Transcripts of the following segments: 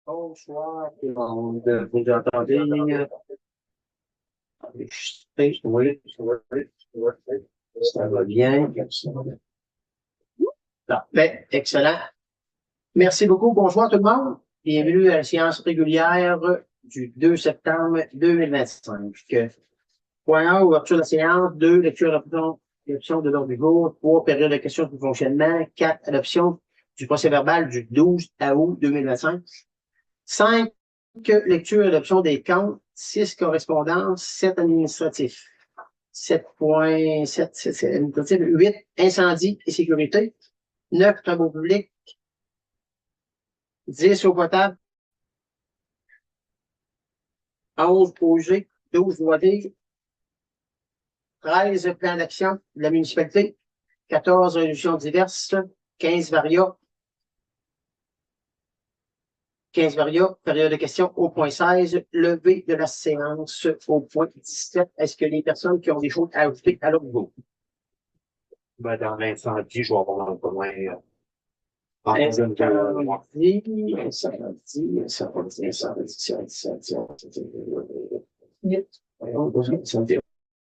Bonsoir tout le monde. Vous entendez? Oui, oui, oui. Ça va bien. Parfait, excellent. Merci beaucoup. Bonsoir tout le monde. Bienvenue à la séance régulière du 2 septembre 2025. Point 1, ouverture de la séance. 2, lecture adoption de l'ordre du jour. 3, période de questions de fonctionnement. 4, adoption du procès-verbal du 12 août 2025. 5, lecture et adoption des comptes. 6, correspondance. 7, administratif. 7.7, administratif. 8, incendie et sécurité. 9, travaux publics. 10, eau potable. 11, projet. 12, loi D. 13, plan d'action de la municipalité. 14, résolutions diverses. 15, varia. 15 varia, période de questions au point 16, levée de la séance au point 17. Est-ce que les personnes qui ont des choses à ajouter à leur niveau? Ben, dans l'incendie, je vais avoir un peu moins.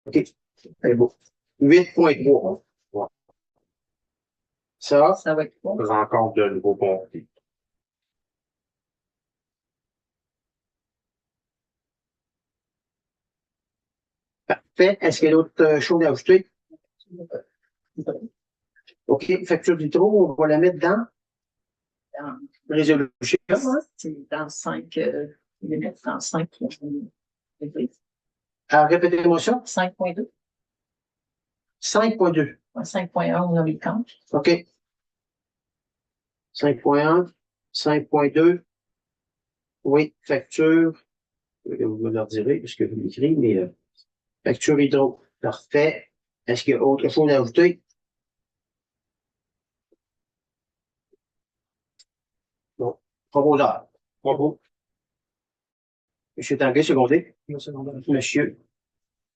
OK. C'est beau. 8.3. Ça va être bon. Rencontre de nouveaux pompiers. Parfait. Est-ce qu'il y a d'autres choses à ajouter? OK. Facture d'hydro, on va la mettre dans résolution. C'est dans 5, les mettre dans 5. Répétez-moi ça. 5.2. 5.2. 5.1, on a les comptes. OK. 5.1, 5.2. Oui, facture. Vous me le direz, parce que vous l'écrivez, mais facture hydro. Parfait. Est-ce qu'il y a autre chose à ajouter? Non. Proposeur. Bravo. Monsieur Tanguay, secondé. Monsieur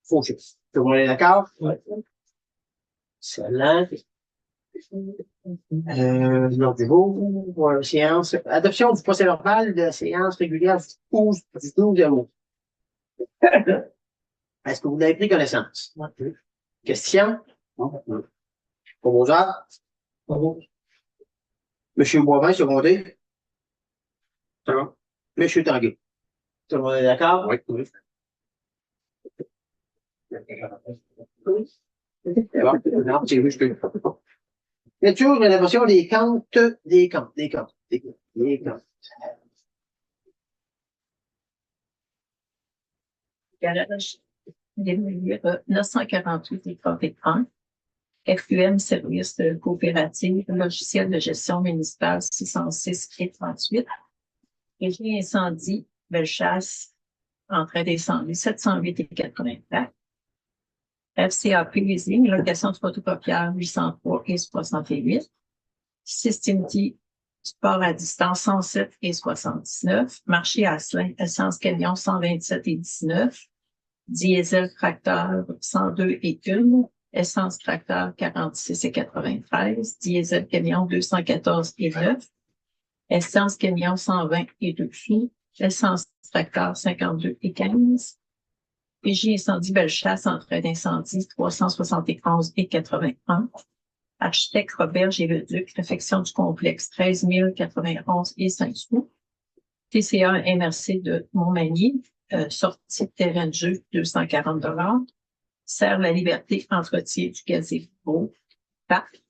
Fauché. Tout le monde est d'accord? Oui. Excellent. L'ordre du jour, séance. Adoption du procès-verbal de la séance régulière du 12 août. Est-ce que vous avez pris connaissance? Oui. Question? Non. Proposeur? Oui. Monsieur Boivin, secondé. Ça va? Monsieur Tanguay. Tout le monde est d'accord? Oui, oui. Non, c'est juste que. Lecture et rédaction des comptes. Il Garage, les 948 et 31. FUM, service coopératif, logiciel de gestion municipale 606 et 38. Régie incendie, Bellechasse, entrée d'incendie 708 et 84. FCAP Leasing, location de photocopieur 803 et 68. Systemity, sport à distance 107 et 79. Marché Asselin, essence camion 127 et 19. Diesel tracteur 102 et 1. Essence tracteur 46 et 93. Diesel camion 214 et 9. Essence camion 120 et 2 sous. Essence tracteur 52 et 15. PJ incendie Bellechasse, entrée d'incendie 371 et 81. Architecte Robert Géleduc, réfection du complexe 13 091 et 5 sous. TCA MRC de Montmagny, sortie de terrain de jeu 240 $. Serre la liberté, entretien du gazebo, PAC,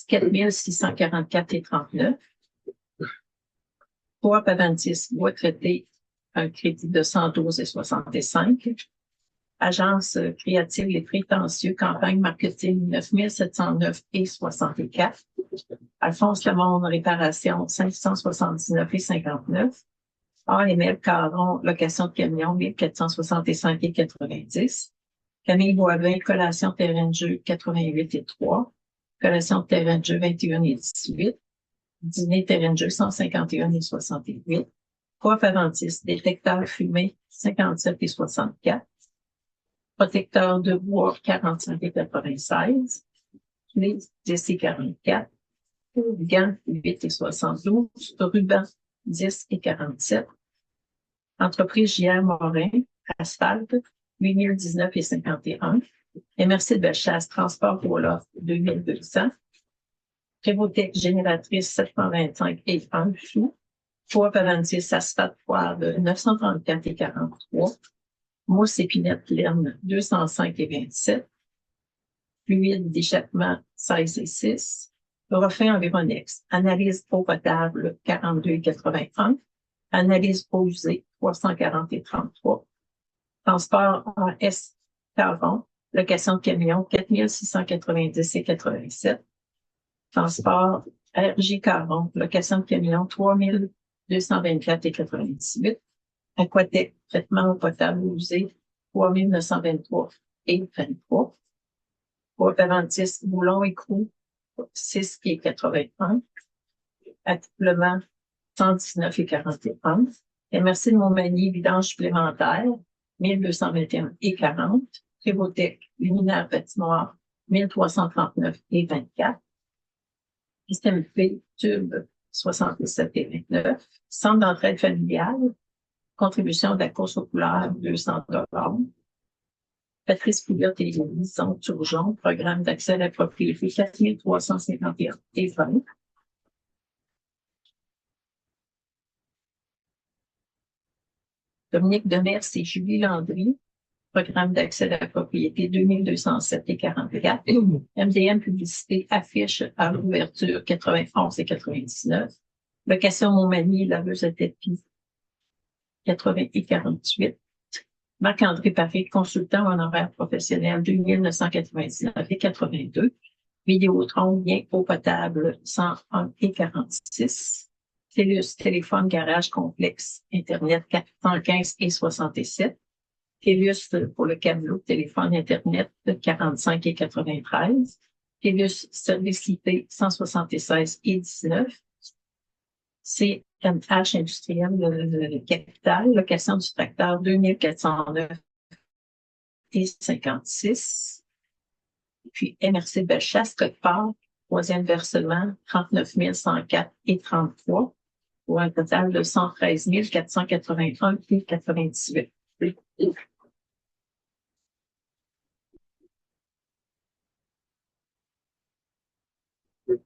4 644 et 39. Coop Aventis, bois traité, un crédit de 112 et 65. Agence créative Les Prétentieux, campagne marketing 9 709 et 64. Alphonse Lemonde, réparation 579 et 59. AML Caron, location de camion 1465 et 90. Camille Boivin, collation terrain de jeu 88 et 3. Collation de terrain de jeu 21 et 18. Dîner terrain de jeu 151 et 68. Coop Aventis, détecteur fumé 57 et 64. Protecteur de bois 45 et 96. Clé 10 et 44. Gants 8 et 72. Ruban 10 et 47. Entreprise JR Morin, asphalte, 8019 et 51. MRC de Bellechasse, transport pour l'offre, 2200. Prévotec, génératrice, 725 et en dessous. Coop Aventis, asphalte foire de 934 et 43. Mousse épinette laine, 205 et 27. Fluide d'échappement, 16 et 6. Refait Environex, analyse eau potable, 42 et 81. Analyse eau usée, 340 et 33. Transport en S Caron, location de camion, 4690 et 87. Transport RJ Caron, location de camion, 3224 et 98. Aquatec, traitement eau potable usée, 3923 et 23. Coop Aventis, boulon et Crou, 6 et 81. Attrouplement, 119 et 41. MRC de Montmagny, vidange supplémentaire, 1221 et 40. Prévotec, luminaire patinoire, 1339 et 24. Système P, tube, 67 et 29. Centre d'entraide familiale, contribution de la course aux couleurs, 200 $. Patrice Pouliot et Lison Turgeon, programme d'accès à la propriété, 4351 et 20. Dominique Demers et Julie Landry, programme d'accès à la propriété, 2207 et 44. MDM Publicité, affiche à l'ouverture, 91 et 99. Location Montmagny, laveuse à tapis, 80 et 48. Marc-André Paris, consultant honoraire professionnel, 2999 et 82. Vidéotron, bien eau potable, 101 et 46. TELUS, téléphone, garage complexe, Internet, 415 et 67. TELUS pour le câble, téléphone, Internet, 45 et 93. TELUS, service IP, 176 et 19. CMH industriel de capital, location du tracteur, 2409 et 56. Puis MRC Bellechasse, code-part, troisième versement, 39 104 et 33, pour un total de 113 481 et 98.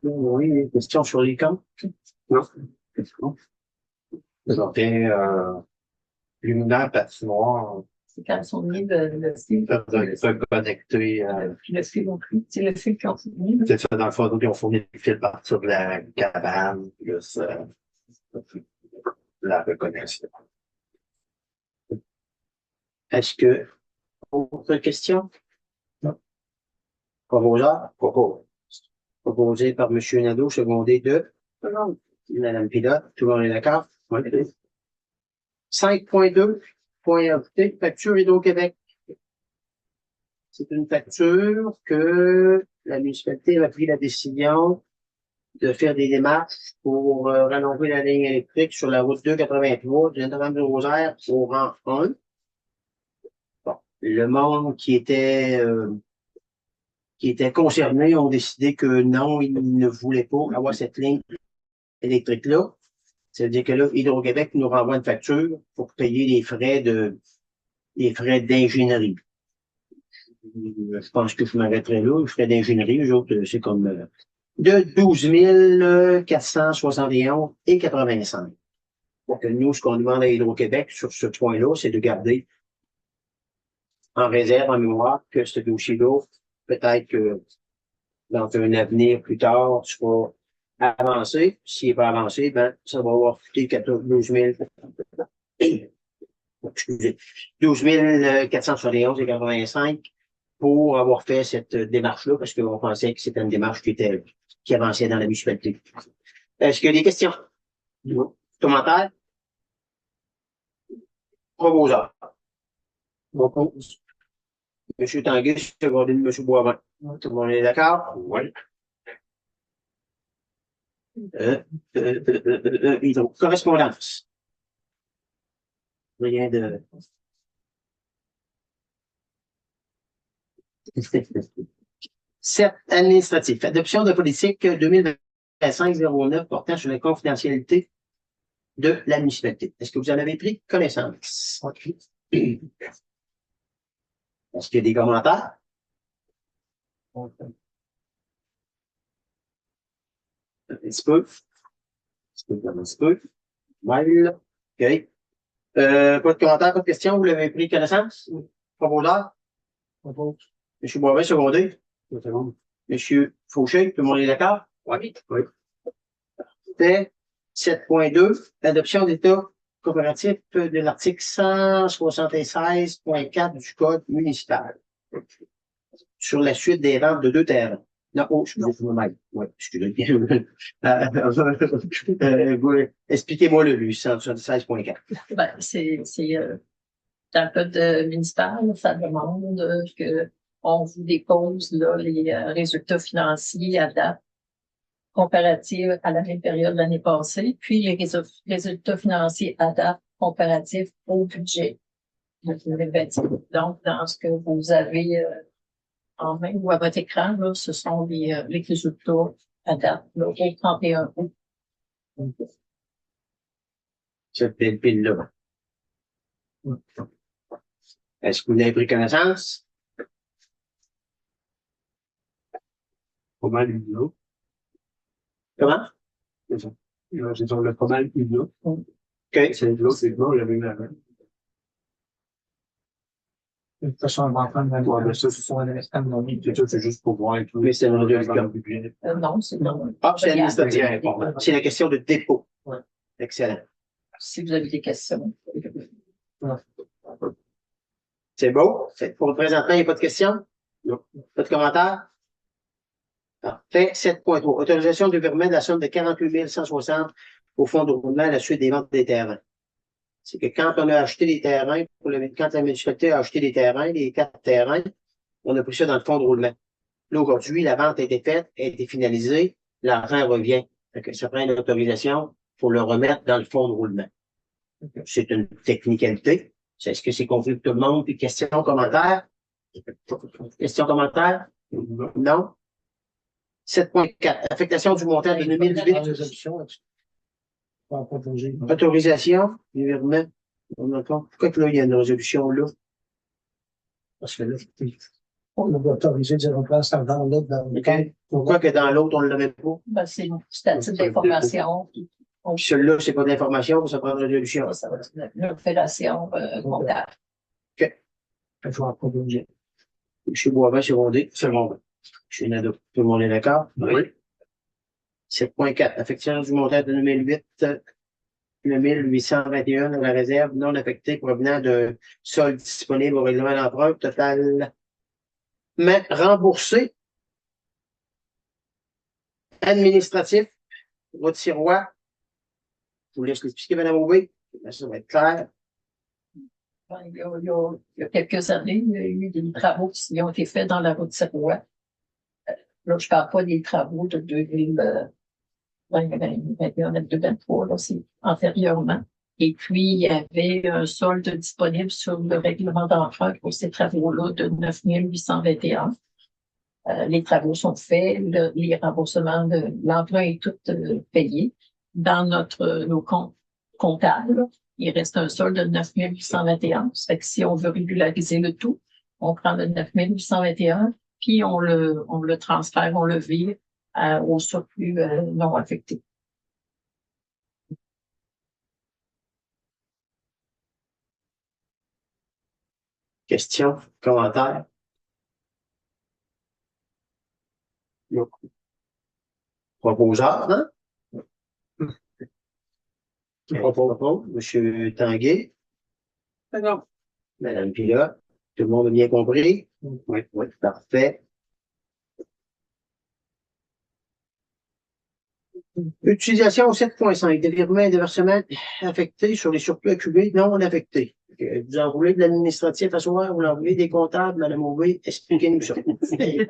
Oui, question sur les comptes? Non. C'était luminaire patinoire. C'est quand ils sont mis le fil. De connecter. Le fil non plus. C'est le fil qu'ils ont fourni. C'est ça, dans le fond, ils ont fourni le fil à partir de la cabane, plus la reconnaissance. Est-ce que, autre question? Non. Proposeur? Proposé par M. Nadeau, secondé de Mme Pilote. Tout le monde est d'accord? Oui. 5.2, point ajouté, facture Hydro-Québec. C'est une facture que la municipalité a pris la décision de faire des démarches pour rallonger la ligne électrique sur la route 283 de Notre-Dame-du-Rosaire au rang 1. Bon, le monde qui était concernés ont décidé que non, ils ne voulaient pas avoir cette ligne électrique-là. Ça veut dire que là, Hydro-Québec nous renvoie une facture pour payer les frais d'ingénierie. Je pense que je m'arrêterai là. Les frais d'ingénierie, eux autres, c'est comme de 12 471 et 85. Donc, nous, ce qu'on demande à Hydro-Québec sur ce point-là, c'est de garder en réserve, en mémoire, que ce dossier-là, peut-être que dans un avenir plus tard, soit avancé. S'il n'est pas avancé, ben, ça va avoir coûté 12 471 et 85 pour avoir fait cette démarche-là, parce qu'on pensait que c'était une démarche qui avançait dans la municipalité. Est-ce qu'il y a des questions? Commentaires? Proposeur. Propose. M. Tanguy, secondé de M. Boivin. Tout le monde est d'accord? Oui. Correspondance. Rien de... Certes, administratif. Adoption de politique 2025-09 portant sur la confidentialité de la municipalité. Est-ce que vous en avez pris connaissance? OK. Est-ce qu'il y a des commentaires? Un petit peu. Un petit peu. Mal. OK. Pas de commentaires, pas de questions? Vous l'avez pris connaissance? Proposeur? Monsieur Boivin, secondé? Monsieur Fauché, tout le monde est d'accord? Oui. C'était 7.2, l'adoption d'état coopératif de l'article 176.4 du Code municipal sur la suite des ventes de 2 terrains. Non, oh, excusez-moi, oui, excusez-moi. Expliquez-moi le 176.4. Ben, c'est dans le code municipal, ça demande que on vous dépose là, les résultats financiers à date comparative à la même période l'année passée, puis les résultats financiers à date comparatifs au budget de 2021. Donc, dans ce que vous avez en main ou à votre écran, là, ce sont les résultats à date là, au 31 août. Cette pile-là. Est-ce que vous avez pris connaissance? Pas mal une là. Comment? C'est ça. C'est sur le pas mal une là. OK. C'est l'autre, c'est là, j'avais mis avant. De toute façon, on va en prendre la Ouais, mais ça, c'est ça, c'est juste pour voir et tout. Mais c'est le dans résultat. le budget. Non, c'est non. Ah, c'est administratif. C'est la question de dépôt. Ouais. Excellent. Si vous avez des questions. C'est beau? Pour le présentement, il n'y a pas de questions? Non. Pas de commentaires? Parfait. 7.3. Autorisation de virement de la somme de 48 160 au fonds de roulement à la suite des ventes des terrains. C'est que quand on a acheté des terrains, quand la municipalité a acheté des terrains, les 4 terrains, on a pris ça dans le fonds de roulement. Là, aujourd'hui, la vente a été faite, a été finalisée, l'argent revient. Fait que ça prend une autorisation pour le remettre dans le fonds de roulement. C'est une technicalité. Est-ce que c'est compris pour tout le monde? Puis questions, commentaires? Questions, commentaires? Non? 7.4. Affectation du montant de 2018. Autorisation du virement. Pourquoi que là, il y a une résolution là? Parce que là, on va autoriser de remplacer dans l'autre dans le OK. Pourquoi que dans l'autre, on ne l'avait pas? Ben, c'est à titre d'information. Puis celui-là, c'est pas d'information, ça prend une résolution. Ça va être une opération comptable. Je vais en proposer. M. Boivin, secondé. Secondé. M. Nadeau. Tout le monde est d'accord? Oui. 7.4. Affection du montant de 2008, 1821 dans la réserve non affectée provenant de solde disponible au règlement d'emprunt total. Mais remboursé. Administratif. Votre tiroir. Je vous laisse l'expliquer, Mme Aubé. Ça va être clair. Il y a quelques années, il y a eu des travaux qui ont été faits dans la route Sirois. Là, je ne parle pas des travaux de 2021-2023, là, c'est antérieurement. Et puis, il y avait un solde disponible sur le règlement d'emprunt pour ces travaux-là de 9 821. Les travaux sont faits, les remboursements de l'emprunt est tout payé. Dans nos comptes comptables, il reste un solde de 9 821. Ça fait que si on veut régulariser le tout, on prend le 9 821, puis on le transfère, on le vire au surplus non affecté. Questions, commentaires? Non. Proposeur, hein? Qui propose? Monsieur Tanguay? D'accord. Madame Pilote? Tout le monde a bien compris? Oui, oui, parfait. Utilisation 7.5. Des virements et des versements affectés sur les surplus accumulés non affectés. Vous enroulez de l'administratif à soir, vous enroulez des comptables, Mme Aubé, expliquez-nous ça.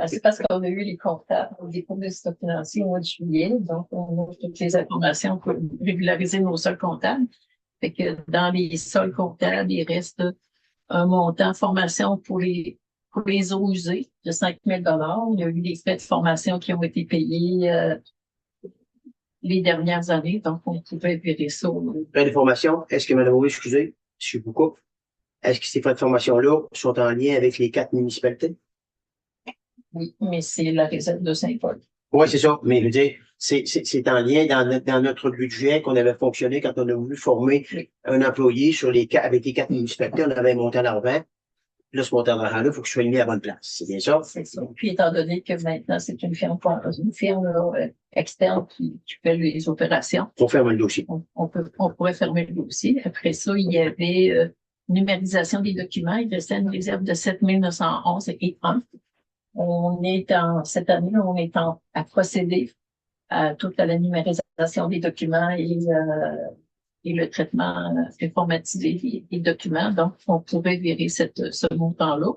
C'est parce qu'on a eu les comptables au dépôt des stocks financiers au mois de juillet, donc on a toutes les informations pour régulariser nos soldes comptables. Fait que dans les soldes comptables, il reste un montant de formation pour les eaux usées de 5 000 $. Il y a eu des frais de formation qui ont été payés les dernières années, donc on pouvait virer ça. Plein d'informations. Est-ce que, Mme Rouy, excusez, si je vous coupe, est-ce que ces frais de formation-là sont en lien avec les 4 municipalités? Oui, mais c'est la réserve de Saint-Paul. Oui, c'est ça. Mais je veux dire, c'est en lien dans notre budget qu'on avait fonctionné quand on a voulu former un employé avec les 4 municipalités. On avait un montant d'argent. Là, ce montant d'argent-là, il faut que je sois mis à la bonne place. C'est bien ça? C'est ça. Puis, étant donné que maintenant, c'est une firme externe qui fait les opérations. On ferme le dossier. On pourrait fermer le dossier. Après ça, il y avait numérisation des documents. Il restait une réserve de 7 911 et 1. Cette année, on est à procéder à toute la numérisation des documents et le traitement informatisé des documents. Donc, on pourrait virer ce montant-là.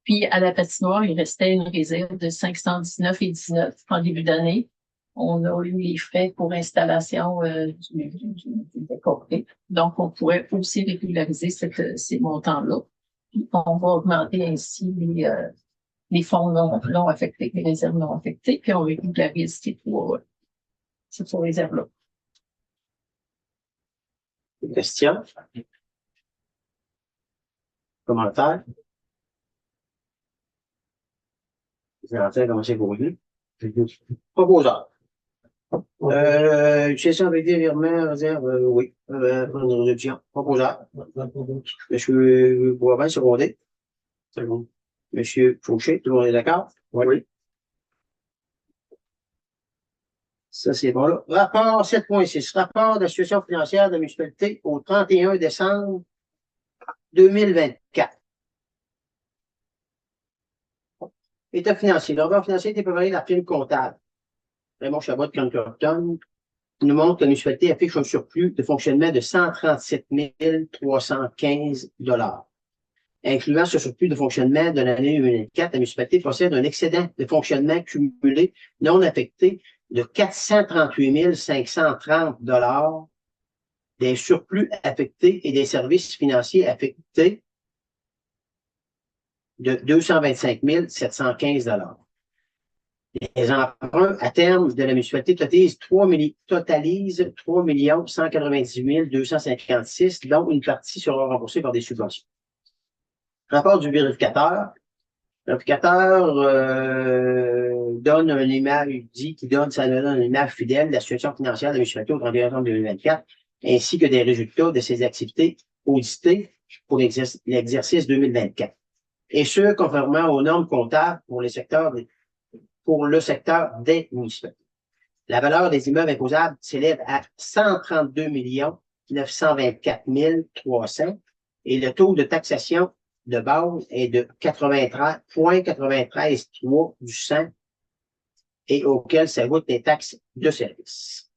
Puis, à la patinoire, il restait une réserve de 519,19 en début d'année. On a eu les frais pour installation du décoré. Donc, on pourrait aussi régulariser ces montants-là. Puis, on va augmenter ainsi les fonds non affectés, les réserves non affectées, puis on régularise ces trois réserves-là. Questions? Commentaires? Vous allez commencer pour lui. Proposeur. Utilisation avec des virements, réserve, oui. Réduction. Proposeur. Monsieur Boivin, secondé. Second. Monsieur Fauché, tout le monde est d'accord? Oui. Ça, c'est bon là. Rapport 7.6. Rapport de la situation financière de la municipalité au 31 décembre 2024. État financier. Le rapport financier a été préparé par la firme comptable. Raymond Chabot de Canterton nous montre que la municipalité affiche un surplus de fonctionnement de 137 315 $. Incluant ce surplus de fonctionnement de l'année 2004, la municipalité possède un excédent de fonctionnement cumulé non affecté de 438 530 $, des surplus affectés et des services financiers affectés de 225 715 $. Les emprunts à terme de la municipalité totalisent 3 198 256, dont une partie sera remboursée par des subventions. Rapport du vérificateur. Le vérificateur donne une image, ça donne une image fidèle de la situation financière de la municipalité au 31 décembre 2024, ainsi que des résultats de ses activités auditées pour l'exercice 2024. Et ce, conformément aux normes comptables pour le secteur des municipalités. La valeur des immeubles imposables s'élève à 132 924 300 et le taux de taxation de base est de 93,93 du 100 et auquel s'ajoutent les taxes de service.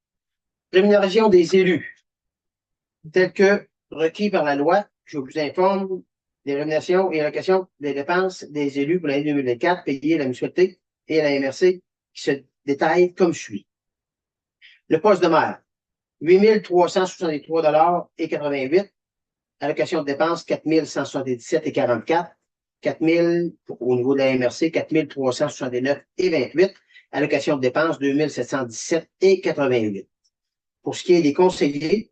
Rémunération des élus. Tel que requis par la loi, je vous informe des rémunérations et allocations des dépenses des élus pour l'année 2024 payées à la municipalité et à la MRC qui se détaillent comme suit. Le poste de maire, 8 363,88 $. Allocation de dépenses, 4 177,44 $. 4 000 au niveau de la MRC, 4 369,28 $. Allocation de dépenses, 2 717,88 $. Pour ce qui est des conseillers,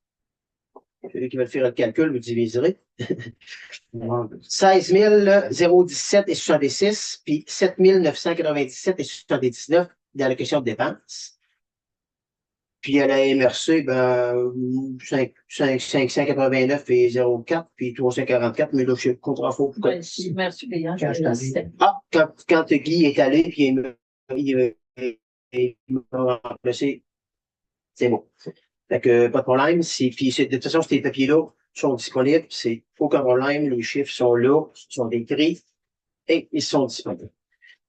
ceux qui veulent faire le calcul, vous diviserez. 16 017,66 puis 7 997,79 d'allocation de dépenses. Puis à la MRC, 589,04 puis 344, mais là, je comprends pas pourquoi. Merci, Léon. Quand Guy est allé, puis il m'a remplacé, c'est bon. Fait que pas de problème. Puis de toute façon, ces papiers-là sont disponibles. C'est aucun problème. Les chiffres sont là, sont décrits et ils sont disponibles.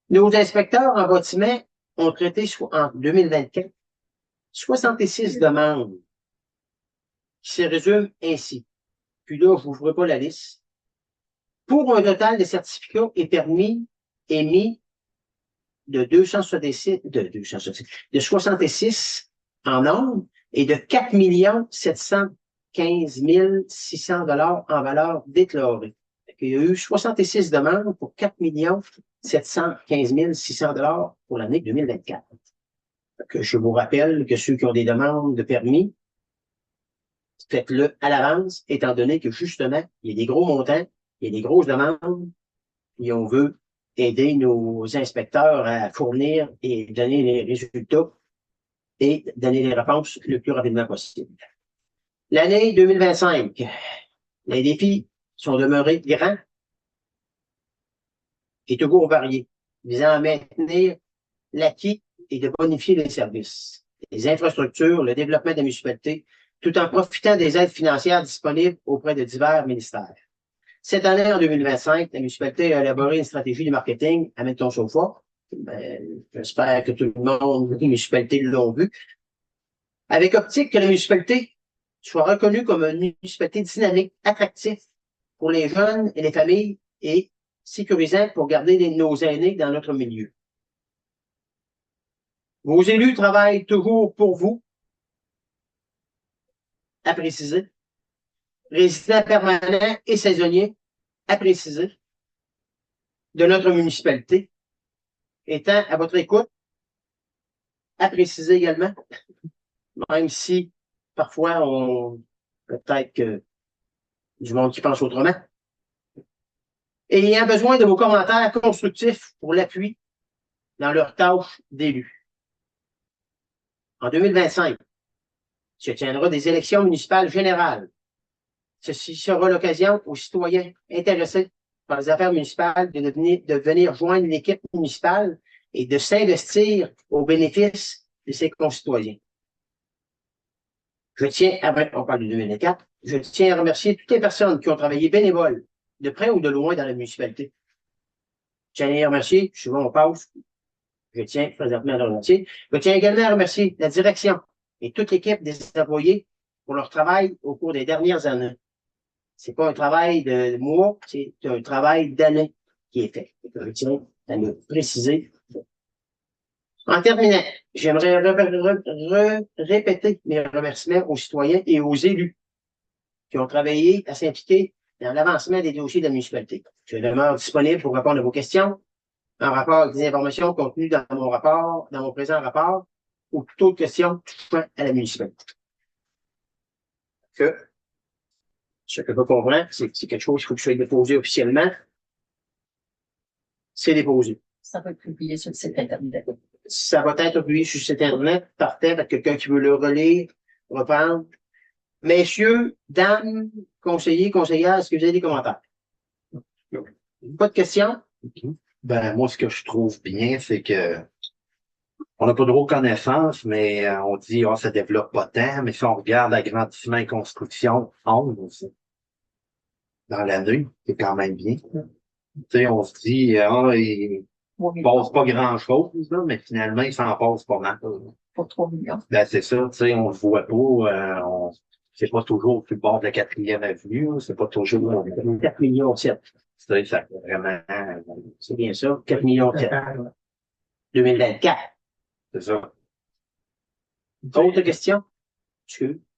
Nos inspecteurs en bâtiment ont traité en 2024 66 demandes qui se résument ainsi. Puis là, je ne vous ferai pas la liste. Pour un total de certificats et permis émis de 66 en nombre et de 4 715 600 $ en valeur déclarée. Il y a eu 66 demandes pour 4 715 600 $ pour l'année 2024. Que je vous rappelle que ceux qui ont des demandes de permis, faites-le à l'avance, étant donné que justement, il y a des gros montants, il y a des grosses demandes, et on veut aider nos inspecteurs à fournir et donner les résultats et donner les réponses le plus rapidement possible. L'année 2025, les défis sont demeurés grands et toujours variés, visant à maintenir l'acquis et de bonifier les services, les infrastructures, le développement des municipalités, tout en profitant des aides financières disponibles auprès de divers ministères. Cette année, en 2025, la municipalité a élaboré une stratégie de marketing à Hamilton Chauffard. J'espère que tout le monde, les municipalités l'ont vu. Avec optique que la municipalité soit reconnue comme une municipalité dynamique, attractive pour les jeunes et les familles et sécurisante pour garder nos aînés dans notre milieu. Vos élus travaillent toujours pour vous, à préciser. Résidents permanents et saisonniers, à préciser, de notre municipalité, étant à votre écoute, à préciser également, même si parfois peut-être que du monde qui pense autrement. Et ayant besoin de vos commentaires constructifs pour l'appui dans leur tâche d'élu. En 2025, se tiendra des élections municipales générales. Ceci sera l'occasion aux citoyens intéressés par les affaires municipales de venir joindre l'équipe municipale et de s'investir au bénéfice de ses concitoyens. On parle de 2024, je tiens à remercier toutes les personnes qui ont travaillé bénévoles, de près ou de loin dans la municipalité. Je tiens à les remercier, souvent on passe, je tiens présentement à le remercier. Je tiens également à remercier la direction et toute l'équipe des employés pour leur travail au cours des dernières années. C'est pas un travail de mois, c'est un travail d'années qui est fait. Je tiens à le préciser. En terminant, j'aimerais répéter mes remerciements aux citoyens et aux élus qui ont travaillé à s'impliquer dans l'avancement des dossiers de la municipalité. Je demeure disponible pour répondre à vos questions en rapport avec des informations contenues dans mon présent rapport, ou toute autre question touchant à la municipalité. Ce que je comprends, c'est quelque chose qu'il faut que je sois déposé officiellement. C'est déposé. Ça va être publié sur le site Internet. Ça va être publié sur le site Internet, parfait, avec quelqu'un qui veut le relire, reprendre. Messieurs, dames, conseillers, conseillères, est-ce que vous avez des commentaires? Pas de questions? Ben, moi, ce que je trouve bien, c'est que on n'a pas de reconnaissance, mais on dit, ça développe pas tant, mais si on regarde agrandissement et construction, 11 dans l'année, c'est quand même bien. Tu sais, on se dit, il passe pas grand-chose, là, mais finalement, il s'en passe pas mal. Pour 3 millions. Ben, c'est ça, tu sais, on le voit pas, c'est pas toujours au plus bord de la 4e avenue, c'est pas toujours 4 millions 7. Ça, vraiment, C'est bien ça, 4 millions 7. 2024. c'est ça. Autre question?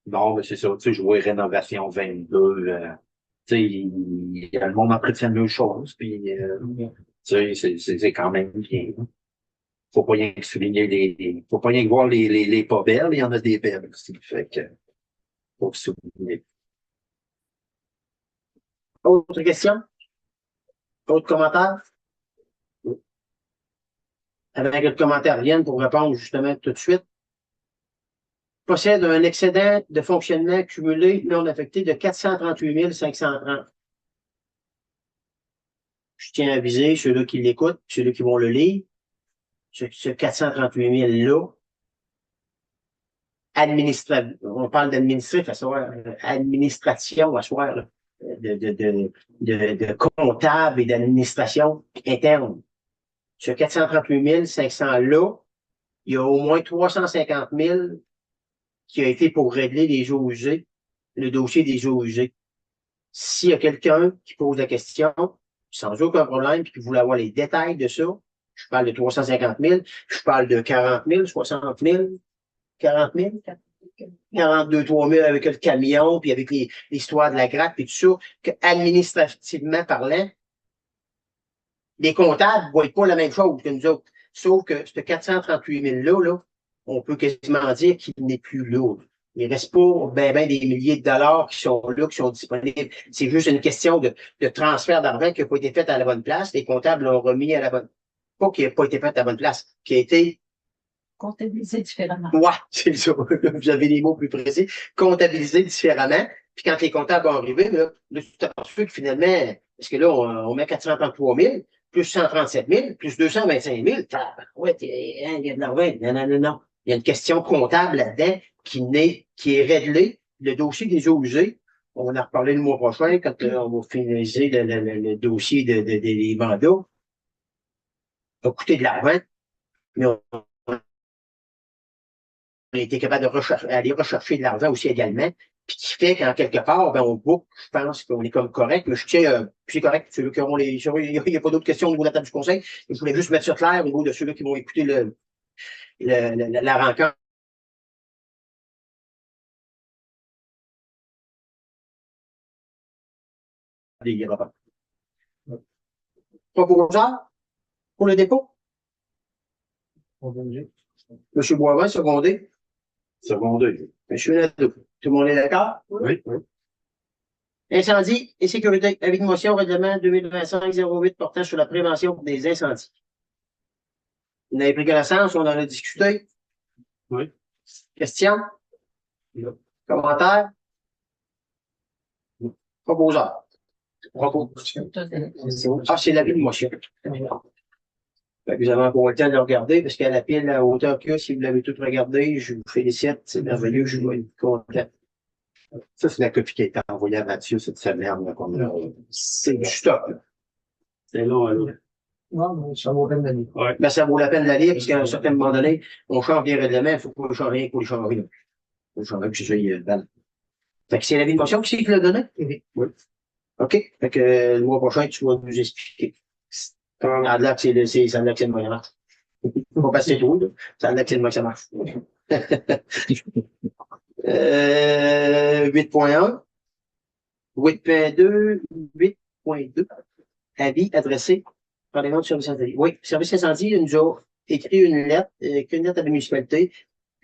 Bon, ben, c'est ça, tu sais, je vois rénovation 22, tu sais, le monde entretient mieux chose, puis, tu sais, c'est quand même bien. Faut pas rien que souligner faut pas rien que voir les pas belles, il y en a des belles aussi, fait que, faut souligner. Autre question? Autre commentaire? Avec le commentaire vienne pour répondre justement tout de suite. Possède un excédent de fonctionnement cumulé non affecté de 438 530. Je tiens à aviser ceux-là qui l'écoutent, ceux-là qui vont le lire, ce 438 000-là, on parle d'administratif à soir, administration à soir, là, de comptable et d'administration interne. Ce 438 500-là, il y a au moins 350 000 qui a été pour régler les eaux usées, le dossier des eaux usées. S'il y a quelqu'un qui pose la question, sans aucun problème, puis qui voulait avoir les détails de ça, je parle de 350 000, je parle de 40 000, 60 000, 40 000, 42, 3 000 avec le camion, puis avec l'histoire de la gratte, puis tout ça, que administrativement parlant, les comptables ne voient pas la même chose que nous autres. Sauf que ce 438 000-là, là, on peut quasiment dire qu'il n'est plus lourd. Il ne reste pas ben des milliers de dollars qui sont là, qui sont disponibles. C'est juste une question de transfert d'argent qui n'a pas été fait à la bonne place. Les comptables l'ont remis à la bonne. Pas qui n'a pas été fait à la bonne place, qui a été Comptabilisé différemment. ouais, c'est ça. Vous avez les mots plus précis. Comptabilisé différemment. Puis quand les comptables vont arriver, là tu t'aperçois que finalement, parce que là, on met 433 000, plus 137 000, plus 225 000. Ouais, il y a de l'argent. Non, non, non, non. Il y a une question comptable là-dedans qui est réglée. Le dossier des eaux usées, on en reparlé le mois prochain quand on va finaliser le dossier des mandats. Ça a coûté de l'argent, mais on a été capable aller rechercher de l'argent aussi également, puis qui fait qu'en quelque part, ben, on boucle, je pense qu'on est comme correct, mais je tiens, c'est correct, ceux qui auront il n'y a pas d'autres questions au niveau de la table du conseil, je voulais juste mettre ça clair au niveau de ceux-là qui vont écouter la rencontre. Des rapports. Proposeur pour le dépôt? Monsieur Boivin, secondé. Secondé. Monsieur Nadeau. Tout le monde est d'accord? Oui. Incendie et sécurité. Avis de motion, règlement 2025-08 portant sur la prévention des incendies. Vous avez pris connaissance, on en a discuté. Oui. Questions? Non. Commentaires? Proposeur. Ah, c'est l'avis de motion. Fait que vous avez encore le temps de le regarder, parce qu'à la pile, à hauteur qu'il y a, si vous l'avez tout regardé, je vous félicite, c'est merveilleux, je vais être content. Ça, c'est la copie qui a été envoyée à Mathieu cette semaine. C'est du stock. Là. C'est long, Non, mais ça vaut la peine d'aller. Ouais. Ben, ça vaut la peine d'aller, parce qu'à un certain moment donné, on change des règlements, il ne faut pas changer rien pour les changer. Il faut changer que ce soit banal. Fait que c'est l'avis de motion qui l'a donné? Oui. OK. Fait que le mois prochain, tu vas nous expliquer. Ça a l'air que c'est le moyen que ça marche. Pas passer tout, là. Ça a l'air que c'est le moyen que ça marche. 8.1. 8.2. 8.2. Avis adressé par les membres du service incendie. Oui, le service incendie nous a écrit une lettre à la municipalité,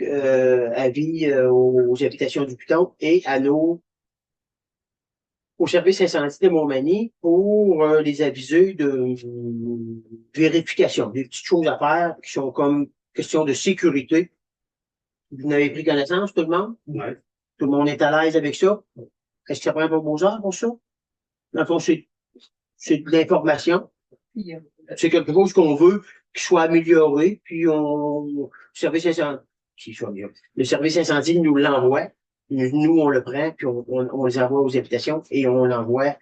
avis aux habitations du Piton et au service incendie de Montmagny pour les aviser de vérification, des petites choses à faire qui sont comme question de sécurité. Vous n'avez pris connaissance, tout le monde? Oui. Tout le monde est à l'aise avec ça? Est-ce que ça prend un proposeur pour ça? Dans le fond, c'est de l'information. C'est quelque chose qu'on veut qu'il soit amélioré, puis le service incendie nous l'envoie. Nous, on le prend, puis on les envoie aux habitations et on l'envoie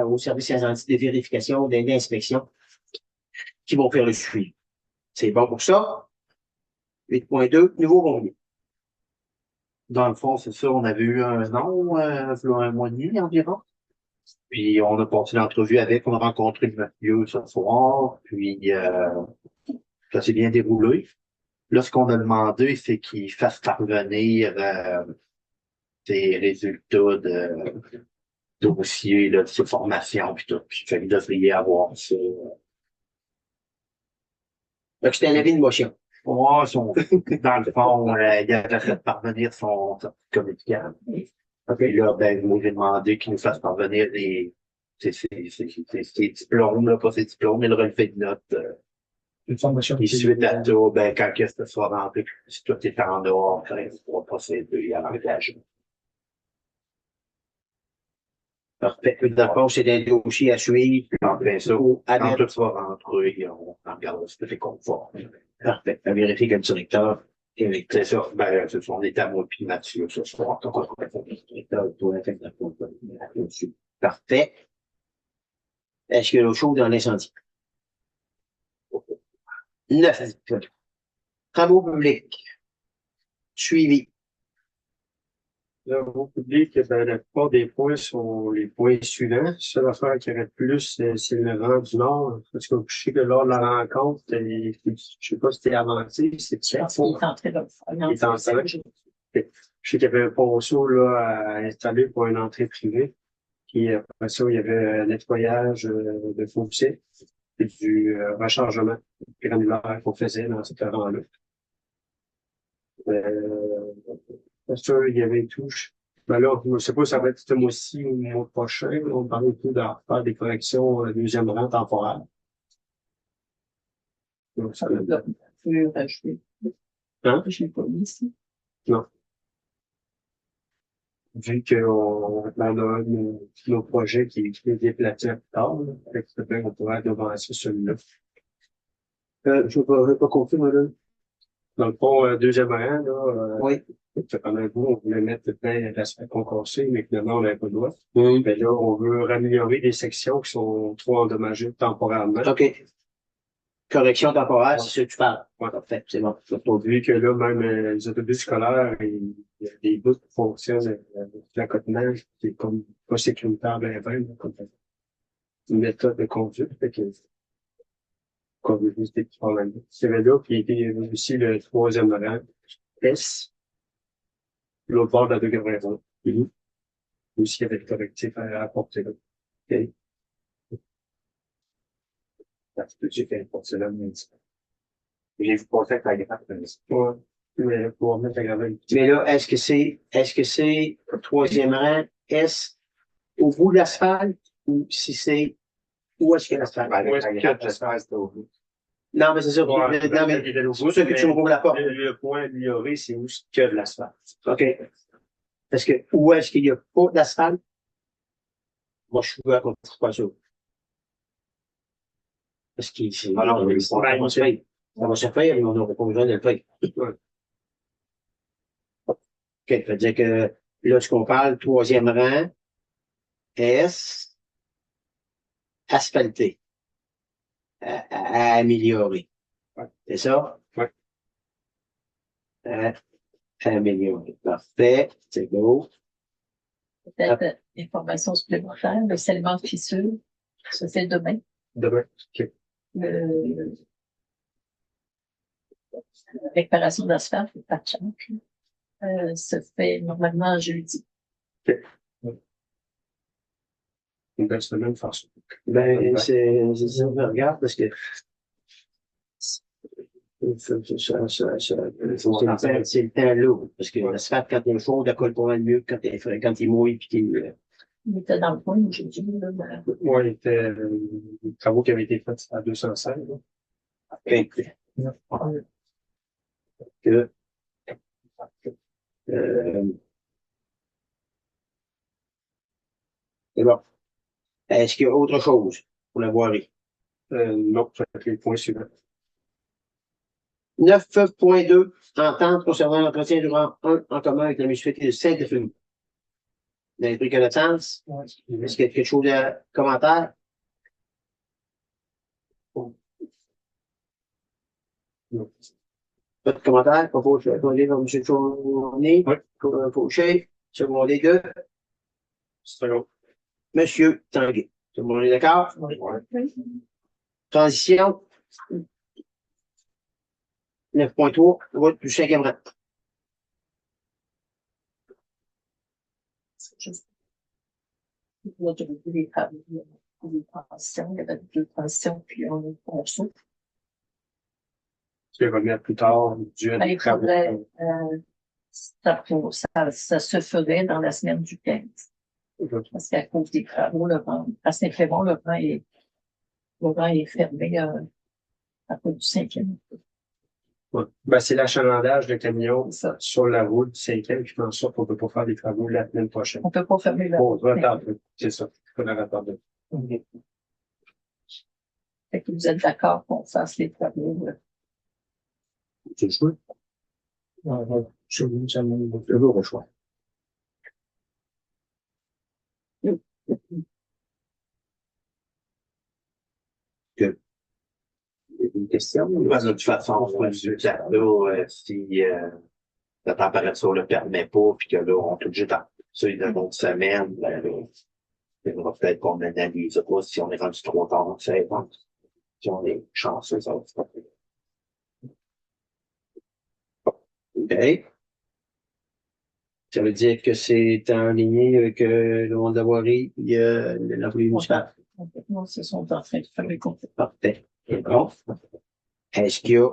au service incendie de vérification, d'inspection, qui vont faire le suivi. C'est bon pour ça. 8.2, nouveau combien? Dans le fond, c'est ça, on avait eu un nom, un mois et demi environ. Puis on a passé l'entrevue avec, on a rencontré le Mathieu ce soir, puis ça s'est bien déroulé. Là, ce qu'on a demandé, c'est qu'il fasse parvenir ses résultats de dossier, là, de ses formations, puis tout. Puis il devrait avoir ça. Donc, c'était un avis de motion. Ouais, dans le fond, il avait fait parvenir son communicant. Et là, ben, moi, j'ai demandé qu'il nous fasse parvenir ses diplômes, là, pas ses diplômes, mais le relevé de notes. Une formation. Et suite à ça, ben, quand que ça soit rentré, si tout est en ordre, on pourra procéder à l'engagement. Parfait. D'accord, c'est un dossier à suivre. Après ça, À quand mettre. tout va rentrer, on regarde si tout est conforme. Parfait. À vérifier que le directeur est avec C'est ça, ben, ce sont des à moi puis Mathieu ce soir. Parfait. Est-ce qu'il y a d'autres choses dans l'incendie? 9. Travaux publics. Suivi. Travaux publics, ben, la plupart des points sont les points suivants. Seule affaire qui arrête plus, c'est le rang du Nord. Parce que je sais que lors de la rencontre, je sais pas si c'était avancé, c'est Je pense qu'il est en train de le faire. Il est en train. Je sais qu'il y avait un ponceau là, à installer pour une entrée privée. Puis après ça, il y avait un nettoyage de fossés et du rechargement granulaire qu'on faisait dans cet rang-là. Ça, il y avait tout. Ben là, je ne sais pas si ça va être ce mois-ci ou le mois prochain. On parlait tout de faire des corrections deuxième rang temporaire. Donc, ça va être- Je peux rajouter. Hein? Je l'ai pas mis ici. Non. Vu qu'on on a nos projets qui est déplacés plus tard, là. Fait que peut-être qu'on pourrait devancer celui-là. Je vais pas confirmer, là. Dans le fond, deuxième rang, là, Oui. pendant un bout, on voulait mettre plein d'aspects concorsés, mais finalement, on n'avait pas le droit. Hum. Mais là, on veut raméliorer des sections qui sont trop endommagées temporairement. OK. Correction temporaire, c'est ce que tu parles. Ouais. Parfait, c'est bon. Donc, vu que là, même les autobus scolaires, il y a des bouts qui fonctionnent avec l'accotement qui est comme pas sécuritaire ben, comme une méthode de conduite. Fait que, qu'on veut juste des petits problèmes. C'est là, puis il était aussi le troisième rang, S, l'autre bord de la deuxième raison. Aussi avec le correctif à apporter là. OK. J'ai fait pour cela, mais j'ai vu passer avec la grave. Ouais. Mais pour mettre la grave. Mais là, est-ce que c'est troisième rang S au bout de l'asphalte ou si c'est où est-ce qu'il y a l'asphalte? Où est-ce qu'il y a de l'espace au bout? Non, mais c'est ça. Non, mais c'est pour ça que tu me rouvres la porte. Le point amélioré, c'est où il y a de l'asphalte. OK. Parce que où est-ce qu'il y a pas d'asphalte? Moi, je suis à contre pas sûr. Parce qu'il c'est. Alors, Ça va se faire. Ça va se faire, mais on n'aura pas besoin de le faire. Ouais. OK. Ça veut dire que là, ce qu'on parle, troisième rang, S, asphalté. À améliorer. Ouais. C'est ça? Ouais. À améliorer. Parfait. C'est beau. Peut-être information supplémentaire. Le scellement de fissure se fait demain. Demain. OK. La réparation d'asphalte, le patchwork, se fait normalement jeudi. Une belle semaine, faire ça. Ben, c'est ça, je regarde parce que c'est le temps lourd. Parce que l'asphalte, quand il est chaud, il colle pas mal mieux que quand il mouille puis qu'il. Il était dans le coin aujourd'hui. Moi, il était, les travaux qui avaient été faits à 205, là. Que, c'est bon. Est-ce qu'il y a autre chose pour la voirie? Non, ça fait les points suivants. 9.2, entente concernant l'entretien du rang 1 en commun avec la municipalité de Sainte-Denis. Vous avez pris connaissance? Est-ce qu'il y a quelque chose à commentaire? Non. Pas de commentaire? Pas pour lire M. Fournier? Oui. Fauché? Secondé de C'est bon. M. Tanguay. Tout le monde est d'accord? Ouais. Transition. 9.3, route du 5e rang. Là, j'ai vu les travaux, des transitions. Il y avait deux transitions, puis on saute. Tu vas revenir plus tard, dû à des Il travaux. faudrait, ça se ferait dans la semaine du 15. Parce qu'à cause des travaux, le vent, à Saint-Clément, le vent est fermé, à cause du 5e. Ouais. Ben, c'est l'achalandage de camions sur la route du 5e qui fait en sorte qu'on peut pas faire des travaux la semaine prochaine. On peut pas fermer la Bon, route. retarder. C'est ça. On a retardé. Fait que vous êtes d'accord qu'on fasse les travaux. C'est le choix. C'est bon, ça m'a mis Toujours au choix. Une question? De toute façon, si la température le permet pas, puis que là, on est obligé d'en ça une autre semaine, ben là, il faudra peut-être qu'on analyse pas si on est rendu trop tard, c'est bon. Si on est chanceux, ça va se passer. OK. Ça veut dire que c'est en ligne avec le monde de la voirie et la police municipale. Complètement, ils sont en train de faire les comptes. Parfait. Et bon. Est-ce qu'il y a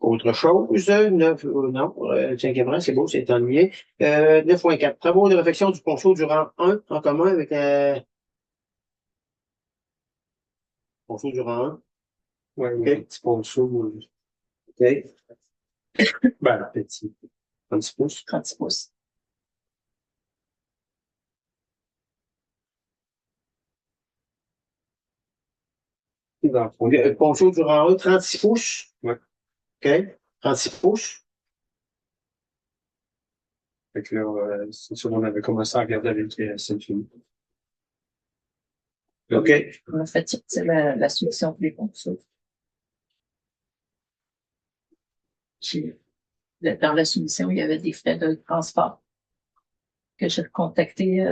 Autre chose, 9, non, le cinquième rang, c'est beau, c'est enligné. 9.4. Travaux de réfection du ponceau du rang 1 en commun avec ponceau du rang 1. Ouais, OK. un petit ponceau, OK. ben, petit, 36 pouces. 36 pouces. Dans le fond, Ponceau du rang 1, 36 pouces. Ouais. OK. 36 pouces. fait que là, c'est sûr, on avait commencé à regarder avec Symfony. OK. On a fait sortir la solution pour les ponceaux. Dans la soumission, il y avait des frais de transport que j'ai contacté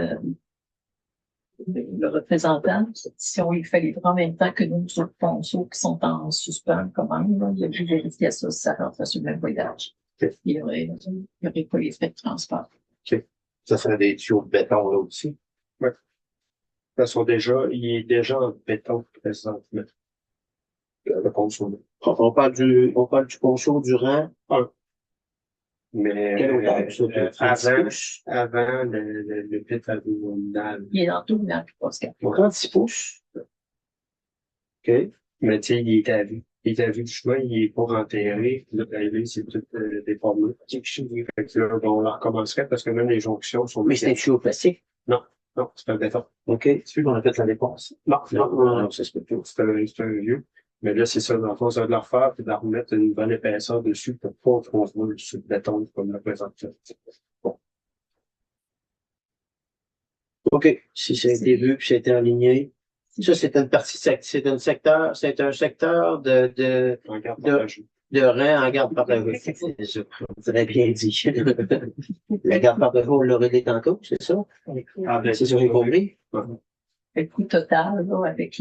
le représentant. Si on lui fait livrer en même temps que nos autres ponceaux qui sont en suspens quand même, là, il a dû vérifier ça si ça rentre sur le même voyage. Okay. Il n'y aurait pas les frais de transport. Ça serait des tuyaux de béton là aussi. De toute façon, il est déjà en béton présentement. Le ponceau. On parle du ponceau du rang. Mais Quelle hauteur, ça? 36 pouces. avant le pit abdominal. Il est dans tout le Pascal. 36 pouces. OK. Mais tu sais, il est à vue. Il est à vue du chemin, il est pas enterré. Là, là, c'est tout déformé. Fait que là, on la recommencerait parce que même les jonctions sont... Mais c'est un tuyau plastique. Non, c'est un béton. OK. Tu veux qu'on a fait la dépense? Non, ça se peut pas. c'est un vieux. Mais là, c'est ça, dans le fond, ça va de la refaire puis de la remettre une bonne épaisseur dessus pour pas qu'on se voit sur le béton comme la présentation. Bon. OK. Si ça a été vu puis ça a été aligné. Ça, c'est une partie, c'est un secteur En garde partagée. de rang en garde partagée. C'est ça. On dirait bien dit. La garde partagée, on l'a réglé tantôt, c'est ça? Ah, ben, C'est ça, j'ai compris. Le coût total, là, avec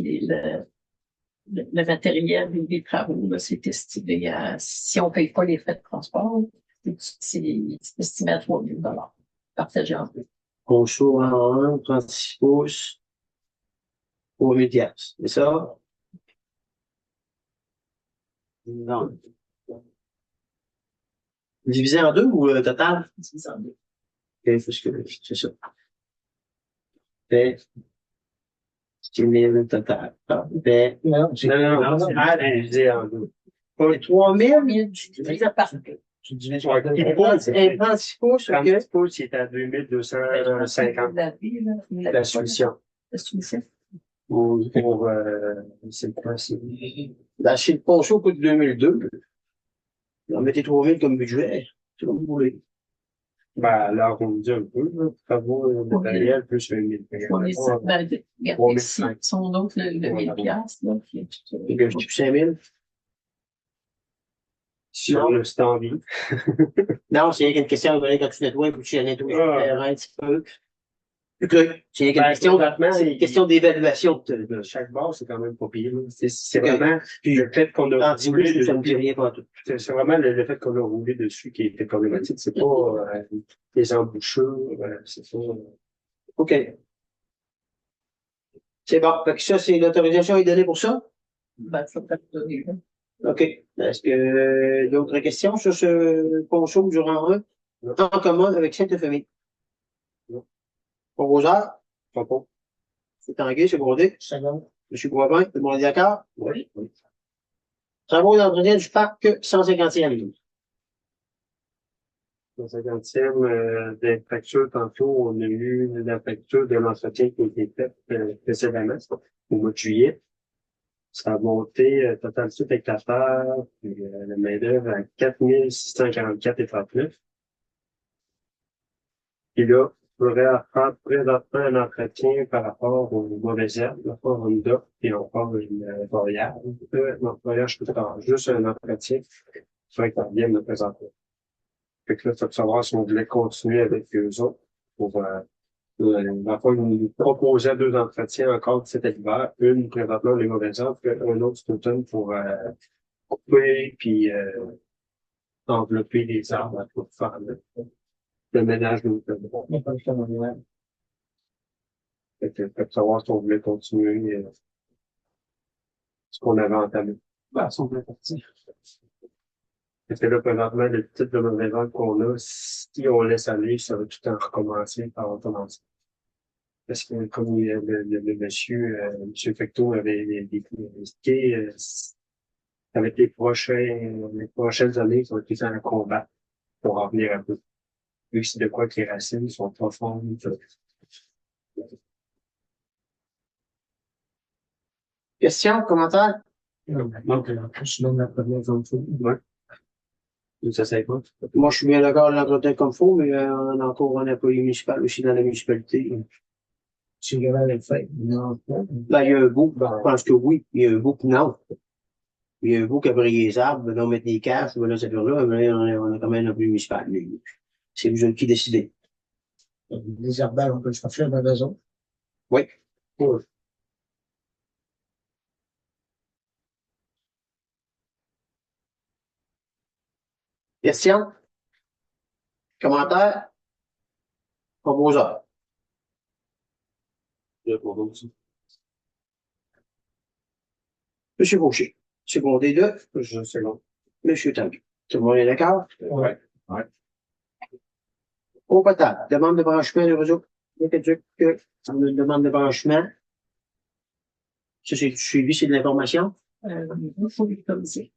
le matériel et les travaux, là, c'est estimé à, si on ne paye pas les frais de transport, c'est estimé à 3 000 partagé en deux. Ponceau en 1, 36 pouces, 3 000 piastres. C'est ça? Non. Divisé en deux ou total? Divisé en deux. OK, parce que c'est ça. Fait 6 000 total. Fait, Non, divisé en deux. 3 000? Tu divises par deux. Tu divises Ouais, par deux. il faut- 36 pouces, OK. 30 pouces, il est à 2250. La soumission. La soumission. Pour c'est quoi, c'est... Ben, si le ponceau coûte 2002, on mettez 3 000 comme budget. C'est comme vous voulez. Ben, alors, on dit un peu, là, travaux matériels plus 1000. On est regardez, ici, son autre, le 1000 piastres, là, qui est tout, Et que je dis plus 5 000. Si on le standy. Non, c'est une question, vous voyez, quand tu nettoies, puis tu nettoies le terrain un petit peu. OK. C'est une Ben, question, présentement, c'est une question d'évaluation. Chaque base, c'est quand même pas pire. Là. C'est Okay. vraiment le fait qu'on a roulé ça me dit rien pas tout. c'est vraiment le fait qu'on a roulé dessus qui était problématique. C'est pas les embouchures, c'est pas... OK. C'est bon. Fait que ça, c'est l'autorisation est donnée pour ça? ben, ça peut être donné, là. OK. Est-ce que d'autres questions sur ce ponceau du rang 1 en commun avec cette famille? Non. Proposeur? Pas. C'est Tanguay, c'est Brodé. Second. M. Boivin, tout le monde est d'accord? Oui. Travaux d'entretien du parc 150e. Dans la 50e des factures, tantôt, on a eu la facture de l'entretien qui a été faite précédemment, au mois de juillet. Ça a monté total tout avec la terre, puis la main-d'œuvre à 4 644,39. Puis là, il faudrait faire présentement un entretien par rapport aux mauvaises herbes, la fois Honda, et on parle une voyage. Non, voyage, je peux faire juste un entretien. Il faudrait qu'on vienne me présenter. Fait que là, il faut savoir si on voulait continuer avec eux autres pour, nous proposer 2 entretiens encore cet hiver. Une, présentement, les mauvaises herbes, puis un autre cet automne pour, couper puis, envelopper les arbres pour faire le ménage de l'automne. Il n'y a pas le temps manuel. Fait que savoir si on voulait continuer ce qu'on avait entamé. Ben, ça, on peut partir. Parce que là, présentement, le type de mauvais vent qu'on a, si on laisse aller, ça va tout le temps recommencer par recommencer. Parce que comme le monsieur Fecteau avait expliqué, avec les prochaines années, ça va être un combat pour en venir un peu. Vu que c'est de quoi que les racines sont profondes. Questions, commentaires? Donc, sinon, la première zone fou. Ouais. Ça, c'est quoi? Moi, je suis bien d'accord de l'entretien comme faut, mais on a encore un employé municipal aussi dans la municipalité. Tu regardes le fait. Non. Ben, il y a un bout, je pense que oui. Il y a un bout qui non. Il y a un bout qui a brillé les arbres, ben, on met des caches, ben, là, cette là ben, on a quand même un employé municipal. Mais c'est vous autres qui décidez. Les herbages, on peut le faire dans la maison. Oui. Ouais. Questions? Commentaires? Proposeurs? Monsieur Boucher. Secondé de Je sais non. Monsieur Tanguy. Tout le monde est d'accord? Ouais. Eau potable. Demande de branchement du réseau. Une demande de branchement. Ça, c'est suivi, c'est de l'information. Il faut l'autoriser.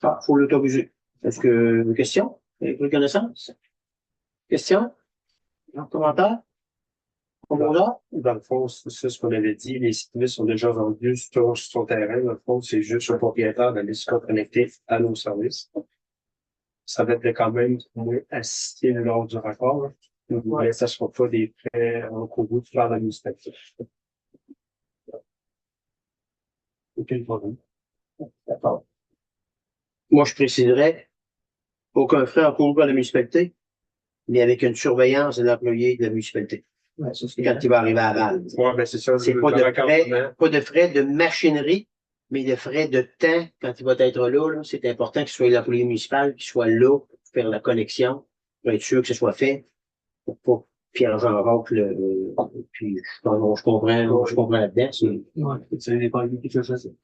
Ah, faut l'autoriser. Est-ce que, question? Avez-vous pris connaissance? Question? Commentaire? Proposeur? Dans le fond, c'est ça ce qu'on avait dit. Les sinistres sont déjà vendus sur son terrain. Dans le fond, c'est juste au propriétaire d'aller se connecter à nos services. Ça va être quand même moins assisté lors du raccord. Mais ça ne sera pas des frais encourus par l'administratif. Aucun problème. D'accord. Moi, je préciserais, aucun frais encouru par la municipalité, mais avec une surveillance de l'employé de la municipalité. Ouais, ça, c'est Quand il va arriver à Val. Ouais, ben c'est ça. C'est pas de frais de machinerie, mais de frais de temps quand il va être là. C'est important que ce soit l'employé municipal qui soit là pour faire la connexion, pour être sûr que ce soit fait, pour pas Pierre-Jean Roch, puis je comprends là-dedans.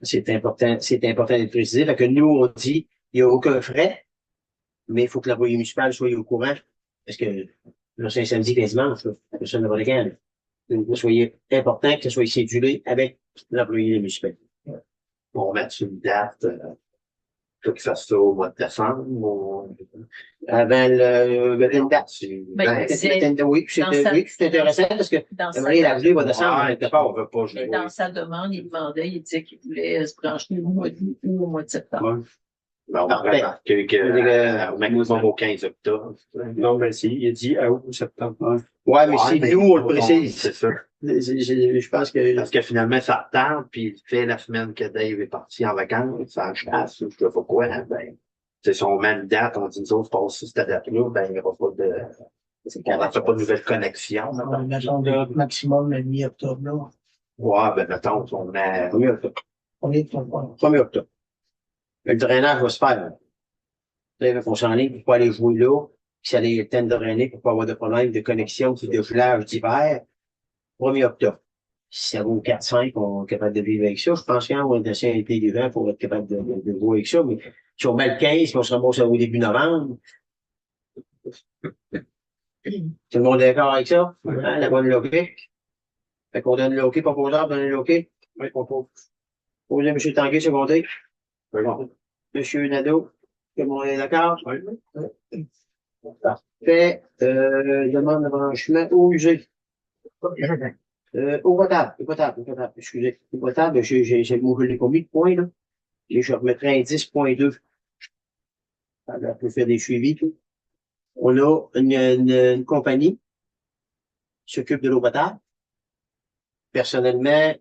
C'est important d'être précisé. Fait que nous, on dit, il n'y a aucun frais, mais il faut que l'employé municipal soit au courant. Parce que là, c'est un samedi et dimanche, là. Ça ne va pas donc, soyez important que ce soit cédulé avec l'employé municipal. Pour mettre une date, faut qu'il fasse ça au mois de décembre, ou Avant une date. Oui, c'est intéressant parce que Dans la gelée va descendre quelque part. on veut pas jouer. dans sa demande, il demandait, il disait qu'il voulait se brancher au mois d'août ou au mois de septembre. Ouais. Ben, on va marquer au maximum au 15 octobre. Non, ben si, il a dit à août ou septembre. Ouais, mais si nous, on le précise. C'est ça. Je pense que. Parce que finalement, ça retarde, puis il fait la semaine que Dave est parti en vacances, ça chasse, je sais pas quoi, ben, si on met une date, on dit, nous autres, passer cette date-là, ben, il n'y aura pas de, on n'en fait pas de nouvelle connexion. Mettons le maximum le mi-octobre, là. Ouais, ben, mettons, on met, 1er octobre. On est pour 1er octobre. Le drainage va se faire. Là, il faut s'enligner pour pas aller jouer là, puis ça allait le temps de drainer pour pas avoir de problème de connexion, puis de gelage d'hiver. 1er octobre. Si ça vaut 4-5, on est capable de vivre avec ça. Je pense qu'on va être assez intelligent pour être capable de jouer avec ça. Mais si on met le 15, puis on se remonte au début novembre. Tout le monde est d'accord avec ça? Hein, la bonne logique? Fait qu'on donne le OK, proposeur, donne le OK. Oui, on peut. Posez M. Tanguay, secondé. bon. M. Nadeau, tout le monde est d'accord? Oui. Parfait. Demande de branchement au usé. Au potable, excusez. Au potable, moi, je l'ai pas mis de point, là. Et je remettrai un 10.2. Alors, on peut faire des suivis, tout. On a une compagnie qui s'occupe de l'eau potable. Personnellement,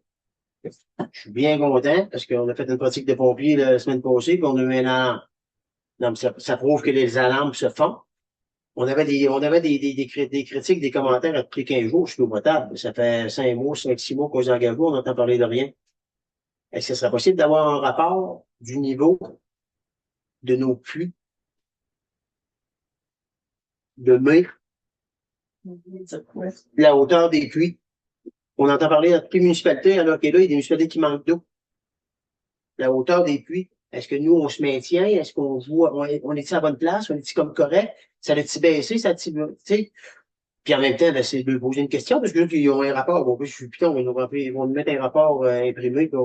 je suis bien content parce qu'on a fait une pratique de pompiers la semaine passée, puis on a eu un alarme. Donc, ça prouve que les alarmes se font. On avait des critiques, des commentaires après 15 jours sur l'eau potable. Ça fait 5 mois, 5-6 mois qu'on s'engage, on n'entend parler de rien. Est-ce que ce serait possible d'avoir un rapport du niveau de nos pluies de mai, la hauteur des pluies? On entend parler de toutes les municipalités, alors que là, il y a des municipalités qui manquent d'eau. La hauteur des pluies. Est-ce que nous, on se maintient? Est-ce qu'on voit, on est-tu à la bonne place? On est-tu comme correct? Ça a-tu baissé? Ça a-tu, tu sais? Puis en même temps, ben, c'est de poser une question, parce que là, ils ont un rapport. Bon, je suis piton, ils vont nous mettre un rapport imprimé, puis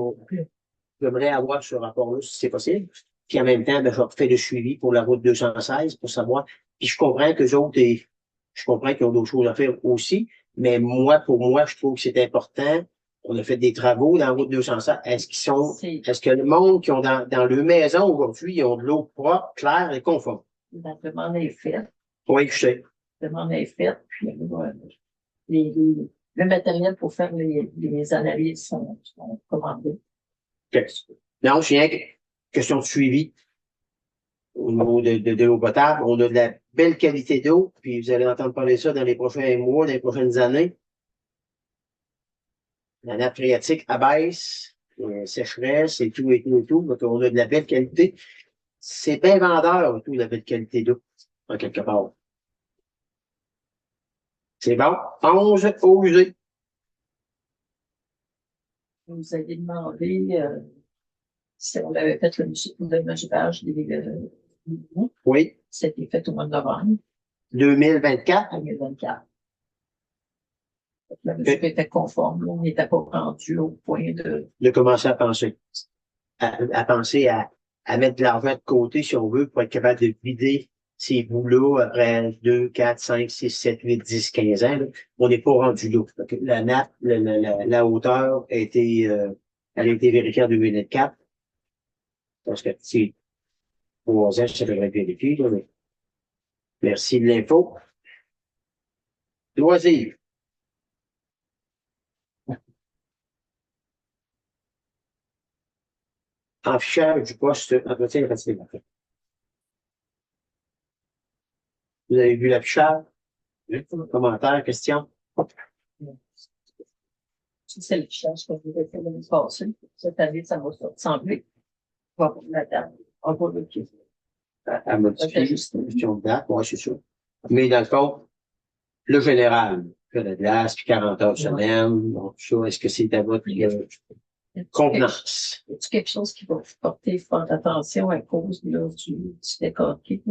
j'aimerais avoir ce rapport-là, si c'est possible. Puis en même temps, ben, je fais le suivi pour la route 216 pour savoir. Puis je comprends que les autres, je comprends qu'ils ont d'autres choses à faire aussi, mais moi, pour moi, je trouve que c'est important. On a fait des travaux dans la route 216. Est-ce que le monde qui ont dans leur maison aujourd'hui, ils ont de l'eau propre, claire et conforme? La demande est faite. Oui, je sais. La demande est faite, puis le matériel pour faire les analyses sont commandés. Okay. Non, je viens question de suivi au niveau de l'eau potable. On a de la belle qualité d'eau, puis vous allez entendre parler de ça dans les prochains mois, dans les prochaines années. La nappe phréatique abaisse, sécheresse et tout, et tout, et tout. Donc, on a de la belle qualité. C'est bien vendeur, tout, la belle qualité d'eau, en quelque part. C'est bon. 11 eaux usées. Vous avez demandé si on avait fait le mesurage des Oui. C'était fait au mois de novembre 2024. 2024. La mesure était conforme. On n'était pas rendu au point de commencer à penser. À penser à mettre de l'argent de côté, si on veut, pour être capable de vider ces bouts-là après 2, 4, 5, 6, 7, 8, 10, 15 ans. Là. On n'est pas rendu là. La nappe, la hauteur a été, elle a été vérifiée en 2004. Parce que c'est 3 ans, ça devrait être vérifié. Là, mais... Merci de l'info. Loisirs. Affichage du poste entretien et fatiguement. Vous avez vu l'affichage? Commentaires, questions? C'est le charge qu'on devait faire l'année passée. Cette année, ça va ressembler. On va voir la date. On va vérifier. À modifier, question de date, oui, c'est sûr. Mais dans le fond, le général, fait la glace, puis 40 heures semaine, donc tout ça, est-ce que c'est à votre convenance? Est-ce quelque chose qui va vous porter forte attention à cause là, du décorqué?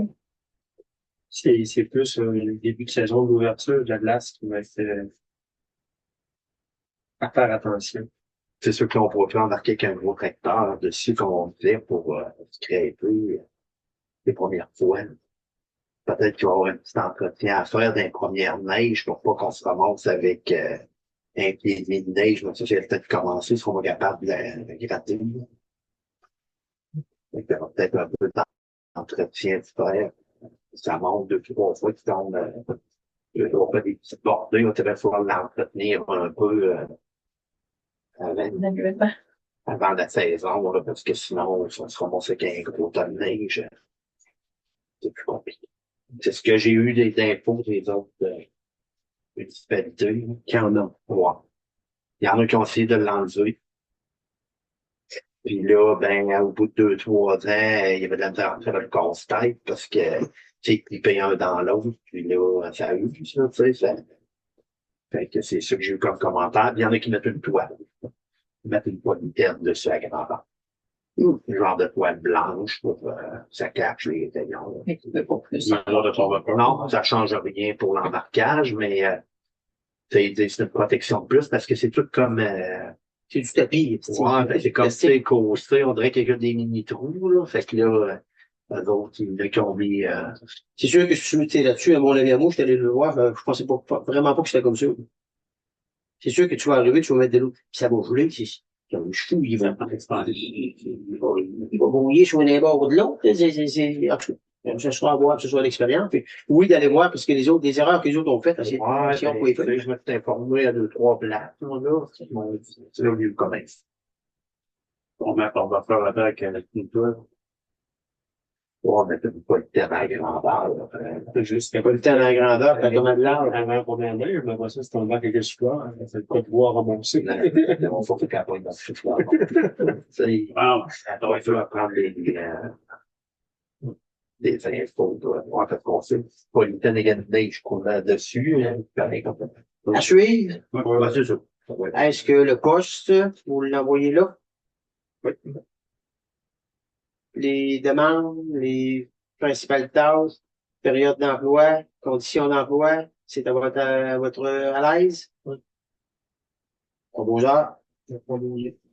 C'est plus le début de saison d'ouverture de la glace qui va être à faire attention. C'est sûr que là, on pourrait embarquer qu'un gros tracteur dessus, comme on disait, pour scraper les premières fois. Peut-être qu'il va y avoir un petit entretien à faire dans les premières neiges pour pas qu'on se ramasse avec un pied et demi de neige. Mais ça, j'ai peut-être commencé si on va capable de la gratter. Il y aura peut-être un peu d'entretien de faire. Ça monte 2, 3 fois qu'il tombe. On fait des petites bordées, on devrait pouvoir l'entretenir un peu avant la saison, là, parce que sinon, si on se ramasse avec un gros tas de neige, c'est plus compliqué. C'est ce que j'ai eu des infos des autres municipalités qui en ont. Ouais. Il y en a qui ont essayé de l'enlever. Puis là, ben, au bout de 2, 3 ans, il y avait de la misère à faire le casse-tête parce que, tu sais, ils payent un dans l'autre. Puis là, ça a eu, ça, tu sais, ça. Fait que c'est ça que j'ai eu comme commentaire. Il y en a qui mettent une toile. Ils mettent une toile interne dessus à grandeur. Un genre de toile blanche pour ça cache les rayons. Mais tu peux pas plus. Non, ça change rien pour l'embarquage, mais c'est une protection de plus parce que c'est tout comme C'est du tapis. ouais, ben, c'est comme c'est causé, on dirait qu'il y a des mini-trous, là. Fait que là, eux autres, qui ont mis C'est sûr que si tu mettais là-dessus, à mon avis, à moi, j'étais allé le voir, je pensais vraiment pas que c'était comme ça. C'est sûr que tu vas arriver, tu vas mettre de l'eau, puis ça va geler, c'est comme je fous, il va brouiller sur un bord de l'autre. Ce soit à voir, ce soit l'expérience. Puis, oui, d'aller voir, parce que les erreurs que les autres ont faites, c'est si on pouvait faire. je me suis informé à 2, 3 places, moi, là. C'est là où il y a le commerce. On va faire la avec la culture. Ouais, mais t'as pas le terrain à grandeur, C'est juste Pas le temps à la grandeur, t'as comme de avant l'arbre. la première neige, mais après ça, c'est un bac avec le support. C'est le code de bois remonté. on faut que tu dans ce soir. Wow. On va prendre des infos, en fait, qu'on sait. Pas une tonne de neige qu'on a dessus, pareil comme ça. À suivre. Ouais, c'est ça. Est-ce que le poste, vous l'envoyez là? Oui. les demandes, les principales tâches, période d'emploi, conditions d'emploi, c'est à votre à l'aise? Oui. Au beaux arts?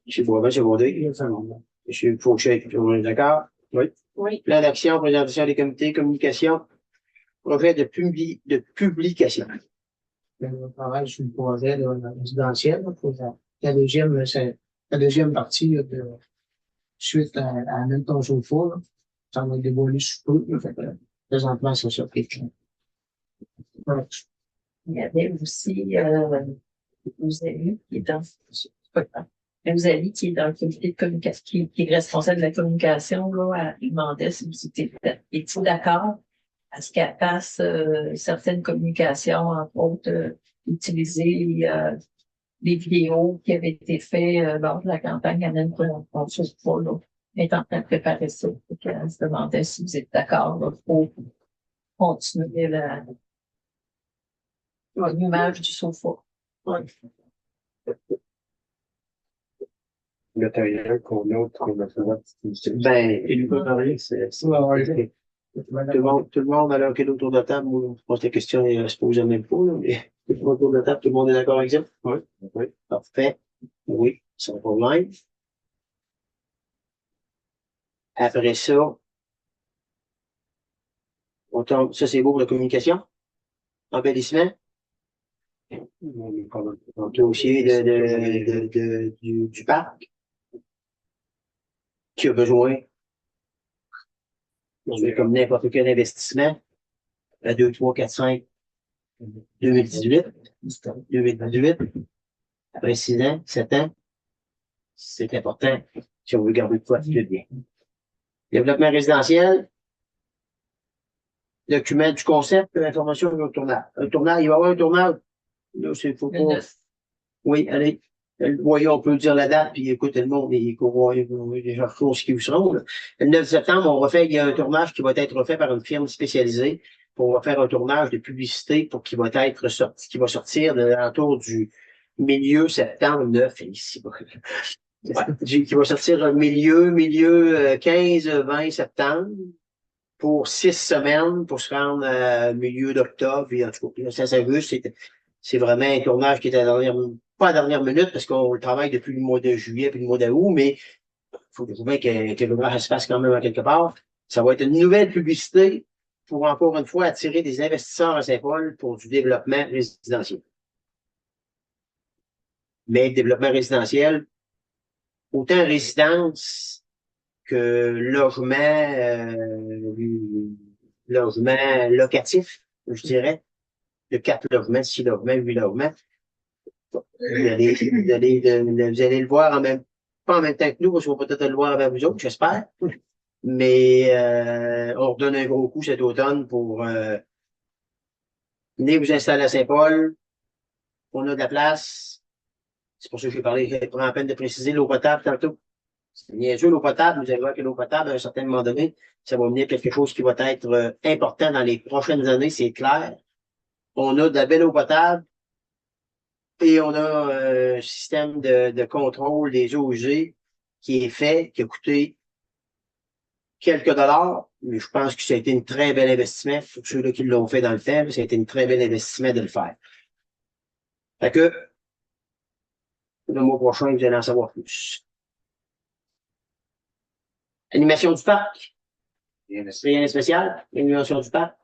Chez Boisvert, chez Baudry. Chez Fauché, on est d'accord? Oui. Oui. Plan d'action, présentation des comités, communication, projet de publication. On travaille sur le projet de résidentiel. Pour la deuxième partie là, suite à Milton Chauffour. Ça va dévoiler sous peu. Présentement, c'est ça. Ouais. Il y avait aussi Rosalie qui est dans Rosalie qui est dans le comité de communication, qui est responsable de la communication, là, elle demandait si vous étiez d'accord à ce qu'elle fasse certaines communications, entre autres, utiliser les vidéos qui avaient été faites lors de la campagne à même qu'on ne chose pas, là. Elle est en train de préparer ça. Elle se demandait si vous êtes d'accord là, pour continuer l'image du sofa. Ouais. Le matériel qu'on a fait. Ben, il peut parler, c'est ça. Tout le monde, alors qu'il est autour de la table, moi, je pense que la question ne se pose même pas, là, mais tout le monde autour de la table, tout le monde est d'accord avec ça? Oui. Oui. Parfait. Oui, sans problème. Après ça, on tombe, ça c'est beau pour la communication. Embellissement. Dossier du parc. Qui a besoin. Comme n'importe quel investissement. À 2, 3, 4, 5, 2018. 2018. Après 6 ans, 7 ans. C'est important si on veut garder de quoi de bien. Développement résidentiel. Document du concept, information sur le tournage. Un tournage, il va y avoir un tournage. Là, c'est faut pas. Oui, allez. Voyons, on peut dire la date, puis écoute, le monde, il court déjà chose qui vous seront. Là. Le 9 septembre, il y a un tournage qui va être refait par une firme spécialisée. On va faire un tournage de publicité pour qui va être sorti, qui va sortir de l'entour du milieu septembre 9, ici. Qui va sortir milieu 15-20 septembre pour 6 semaines pour se rendre milieu d'octobre. Et en tout cas, ça s'ajuste. C'est vraiment un tournage qui est pas à la dernière minute parce qu'on le travaille depuis le mois de juillet puis le mois d'août, mais il faut trouver que l'ouvrage se passe quand même à quelque part. Ça va être une nouvelle publicité pour encore une fois attirer des investisseurs à Saint-Paul pour du développement résidentiel. Mais le développement résidentiel, autant résidence que logement locatif, je dirais. De 4 logements, 6 logements, 8 logements. Vous allez le voir pas en même temps que nous, parce qu'on va peut-être le voir avec vous autres, j'espère. Mais on redonne un gros coup cet automne pour venir vous installer à Saint-Paul. On a de la place. C'est pour ça que j'ai parlé, je prends la peine de préciser l'eau potable tantôt. C'est niaiseux, l'eau potable. Vous allez voir que l'eau potable, à un certain moment donné, ça va venir quelque chose qui va être important dans les prochaines années, c'est clair. On a de la belle eau potable et on a un système de contrôle des eaux usées qui est fait, qui a coûté quelques dollars, mais je pense que ça a été un très bel investissement pour ceux-là qui l'ont fait dans le temps. Ça a été un très bel investissement de le faire. Fait que le mois prochain, vous allez en savoir plus. Animation du parc. Rien de spécial. Animation du parc.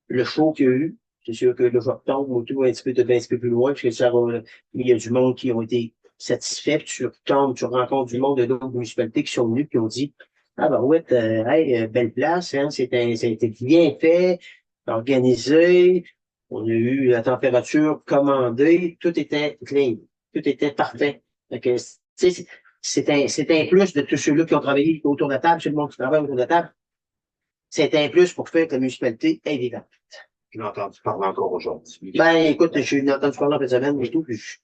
Le show qu'il y a eu. C'est sûr que là, je retombe autour un petit peu plus loin, parce que ça va, il y a du monde qui ont été satisfaits, puis tu retombes, tu rencontres du monde de d'autres municipalités qui sont venus, qui ont dit, ah, ben, ouais, hey, belle place, hein, c'était bien fait, organisé, on a eu la température commandée, tout était clean, tout était parfait. Donc, c'est un plus de tous ceux-là qui ont travaillé autour de la table, tout le monde qui travaille autour de la table. C'est un plus pour faire que la municipalité est vivante. Je l'ai entendu parler encore aujourd'hui. Ben, écoute, j'ai entendu parler en fin de semaine et tout, puis je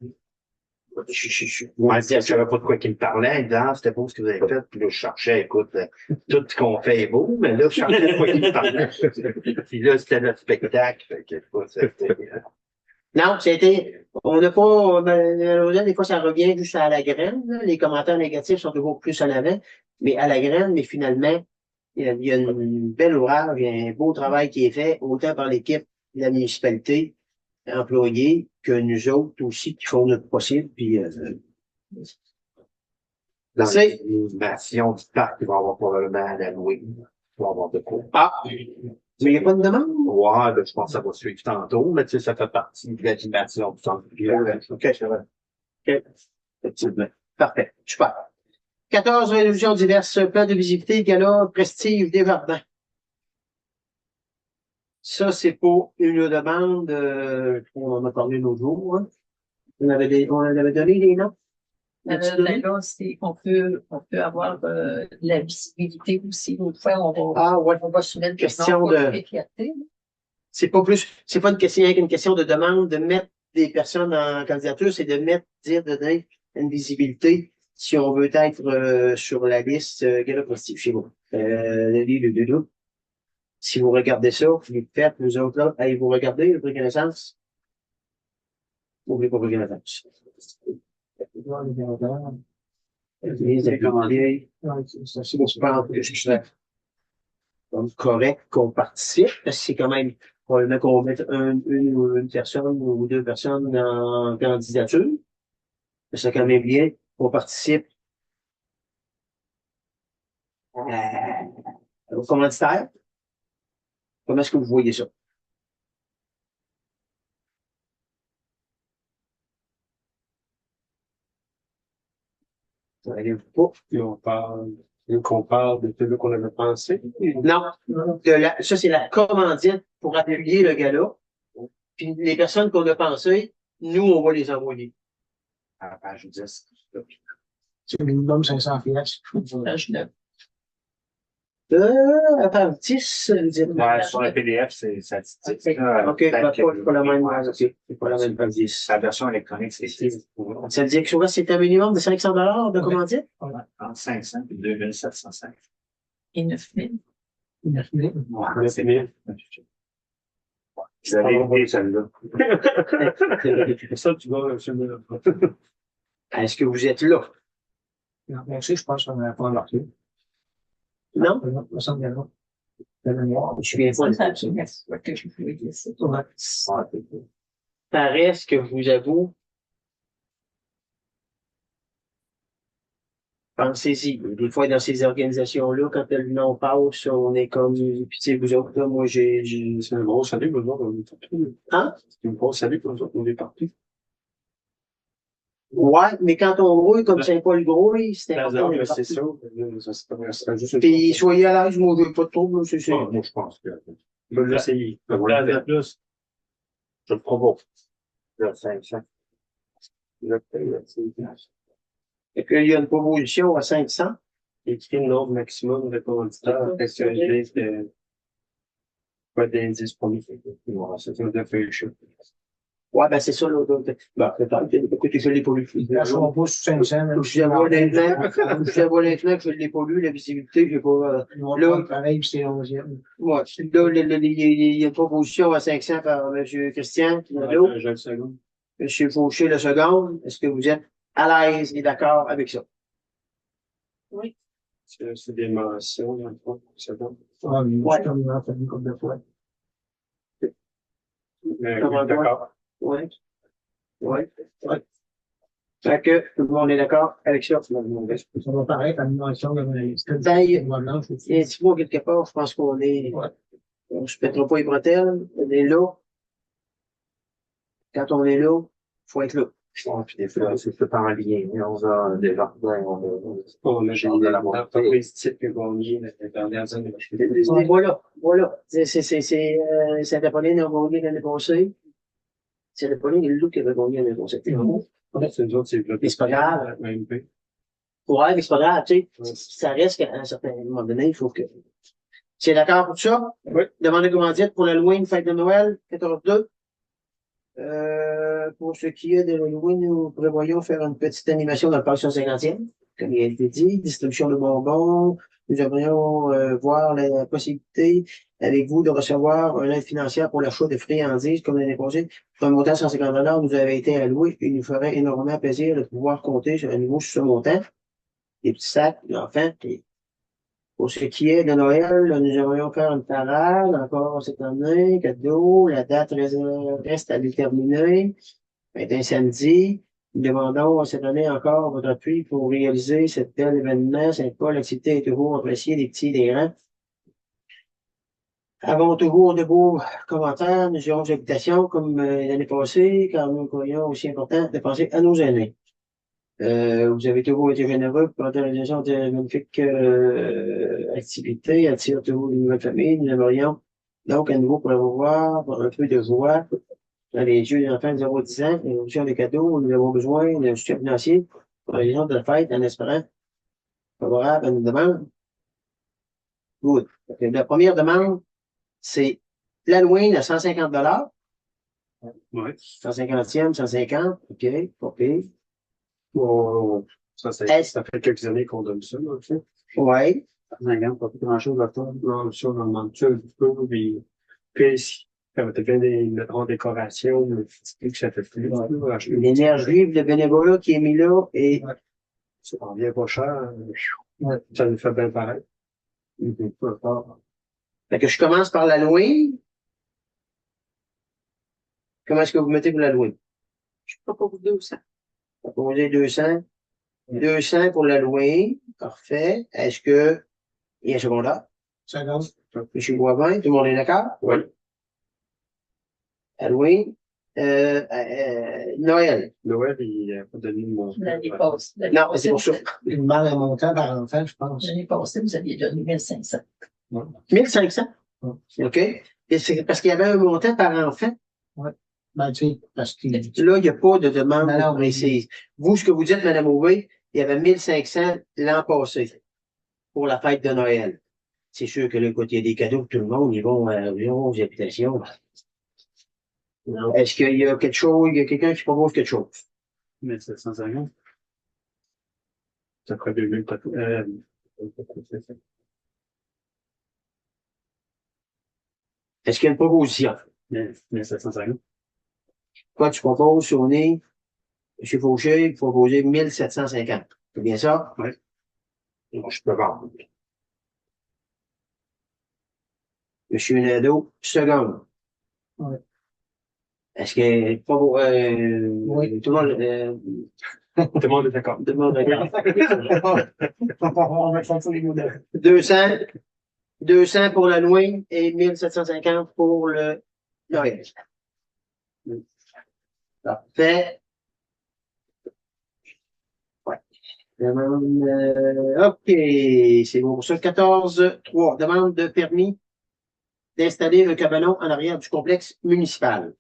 savais pas de quoi qu'il me parlait. Il disait, ah, c'était beau ce que vous avez fait. Puis là, je cherchais, écoute, tout ce qu'on fait est beau, mais là, je cherchais de quoi qu'il me parlait. Puis là, c'était notre spectacle. Fait que, non, on n'a pas, malheureusement, des fois, ça revient juste à la graine, là. Les commentaires négatifs sont toujours plus en avant. mais à la graine, mais finalement, il y a une belle ouvrage, il y a un beau travail qui est fait, autant par l'équipe de la municipalité, employés, que nous autres aussi qui font notre possible. Puis, Dans c'est- l'animation du parc, il va y avoir probablement à l'Halloween. Il va y avoir de quoi. mais il n'y a pas de demande? Ouais, ben, je pense que ça va suivre tantôt, mais tu sais, ça fait partie de l'animation du centre. OK, c'est vrai. OK. Effectivement. Parfait. Super. 14 résolutions diverses, plan de visibilité, gala, prestige, des jardins. Ça, c'est pour une demande, on en a parlé l'autre jour, hein. On en avait donné des noms. Ben là, on peut avoir la visibilité aussi. L'autre fois, Ah, ouais. on va soumettre Question de- C'est pas une question, rien qu'une question de demande de mettre des personnes en candidature, c'est de donner une visibilité si on veut être sur la liste gala prestige chez vous. Si vous regardez ça, vous le faites, vous autres là, allez vous regardez le prix connaissance. N'oubliez pas le prix connaissance. Les accommodés. Je pense que c'est donc correct qu'on participe, parce que c'est quand même probablement qu'on va mettre une personne ou deux personnes en candidature. C'est quand même bien qu'on participe au commanditaire. Comment est-ce que vous voyez ça? Ça n'arrive pas. Puis qu'on parle de celui qu'on avait pensé. Non, ça c'est la commandite pour appuyer le gala. Puis les personnes qu'on a pensées, nous, on va les envoyer. À la page 10. C'est minimum 500 pièces. Attends, 10, dire. Ouais, sur un PDF, c'est statistique. OK, pas la même, c'est pas la même page 10. La version électronique, c'est Ça veut dire que souvent, c'est un minimum de 500 de commandite? entre 500 et 2705. Et 9 000. 9 000. Ouais, c'est bien. C'est la vérité, celle-là. Ça, tu vas celui-là. Est-ce que vous êtes là? Non, merci, je pense qu'on n'a pas embarqué. Non? Il me semble bien non. De mémoire. Je suis bien pas. Ça, je vois que je voulais dire ça. Ouais. Ça reste que je vous avoue, pensez-y. Des fois, dans ces organisations-là, quand le nom passe, on est comme, puis tu sais, vous autres, là, moi, C'est un gros salut pour nous autres, on est partout. Hein? C'est un gros salut pour nous autres, on est partout. Ouais, mais quand on roule comme Saint-Paul-Gros, c'est important. Là, c'est ça. C'est juste une Puis, soyez à l'aise, moi, je veux pas de trouble, c'est ça. Moi, je pense que. Je vais l'essayer. Je vais le faire. Plus. Je le provoque. Là, 500. Fait qu'il y a une proposition à 500. Écrit le nombre maximum de commanditaires. Est-ce que je laisse pas d'indice pour nous? C'est un affaire. Ouais, ben, c'est ça, là. Peut-être. Écoutez, je l'ai pas lu. Là, je ne pas sur 500. Je l'avoue honnêtement que je l'ai pas lu, la visibilité, j'ai pas, Là, pareil, puis c'est 11e. ouais, là, il y a une proposition à 500 par M. Christian, Pinot, J'ai le second. M. Fauché, le second. Est-ce que vous êtes à l'aise et d'accord avec ça? Oui. C'est des mentions, dans le fond. C'est bon. Ah, mais Ouais. je suis comme une entrevue comme de fois. Mais Comment oui, d'accord. Oui. Oui. Ouais. Fait que tout le monde est d'accord avec ça. Ça va paraître à une mention de Ben, il y a un petit mot quelque part, je pense qu'on est, Ouais. on se pètera pas les bretelles, on est là. Quand on est là, faut être là. Ouais, puis des fois, c'est tout en lien. On a des jardins, On a J'ai de la montée. entreprise type qui vont gagner les dernières années. Voilà. C'est Saint-Apolline a gagné l'année passée. Saint-Apolline et le loup qui avait gagné l'année passée. C'est nous autres, c'est Mais c'est pas grave. MP. Ouais, mais c'est pas grave, tu Ouais. sais. Ça reste qu'à un certain moment donné, il faut que. C'est d'accord pour ça? Oui. Demande de commandite pour l'Halloween, fête de Noël, 14-2. Pour ce qui est de l'Halloween, nous prévoyons faire une petite animation dans le parc 150e, comme il a été dit, distribution de bonbons. Nous aimerions voir la possibilité avec vous de recevoir une aide financière pour l'achat de friandises comme l'année passée. Pour un montant de 150 nous avait été alloué et il nous ferait énormément plaisir de pouvoir compter sur un nouveau sur ce montant. Des petits sacs, d'enfants, des Pour ce qui est de Noël, nous aimerions faire une parade encore cette année, cadeau. La date reste à déterminer. Ça va être un samedi. Nous demandons cette année encore votre appui pour réaliser cet bel événement. Saint-Paul, l'activité est toujours appréciée des petits et des grands. Avons toujours de beaux commentaires, nous aurons des invitations comme l'année passée, car nous croyons aussi important de penser à nos aînés. Vous avez toujours été généreux pour l'organisation de magnifiques activités, attire toujours de nouvelles familles. Nous aimerions donc à nouveau pour voir un peu de joie dans les yeux des enfants de 0 à 10 ans, l'évolution des cadeaux. Nous avons besoin d'un soutien financier pour l'organisation de la fête en espérant favorable à nos demandes. Good. La première demande, c'est l'Halloween à 150 $. Ouais. 150e, 150, OK, OK. Bon, ça fait quelques années qu'on donne ça, en fait. Ouais. 50, pas grand-chose à faire. Non, ça, on en demande ça un petit peu, puis ça va être bien en décoration, le petit truc que ça fait plus. L'énergie, le bénévolat qui est mis là et Ça en vient pas cher. Ça nous fait bien pareil. fait que je commence par l'Halloween. Comment est-ce que vous mettez pour l'Halloween? Je propose 200. Vous proposez 200. 200 pour l'Halloween. Parfait. Est-ce que il y a un secondaire? Seconde. M. Boivin, tout le monde est d'accord? Oui. Halloween. Noël. Noël, il n'a pas donné mon. L'année passée. Non, c'est pour ça. Il demande un montant par enfant, je pense. L'année passée, vous aviez donné 1500. 1500. OK. Et c'est parce qu'il y avait un montant par enfant. Ben, tu sais, parce qu'il Là, il n'y a pas de demande Non, non, précise. Vous, ce que vous dites, Mme Aubé, il y avait 1500 l'an passé pour la fête de Noël. C'est sûr que là, écoute, il y a des cadeaux pour tout le monde. Ils vont aux habitations. Est-ce qu'il y a quelque chose, il y a quelqu'un qui propose quelque chose? 1750. Ça ferait 2000 Est-ce qu'il y a une proposition? 1750. Quoi tu proposes, Sony? M. Fauché, vous proposez 1750. C'est bien ça? Oui. Bon, je peux vendre. M. Nadeau, seconde. Oui. Est-ce que Oui. tout le monde Tout le monde est d'accord. tout le monde regarde? On va faire tous les modèles. 200 pour l'Halloween et 1750 pour le Noël. Parfait. Ouais. OK, c'est bon pour ça. 14.3. Demande de permis d'installer un cabanon en arrière du complexe municipal.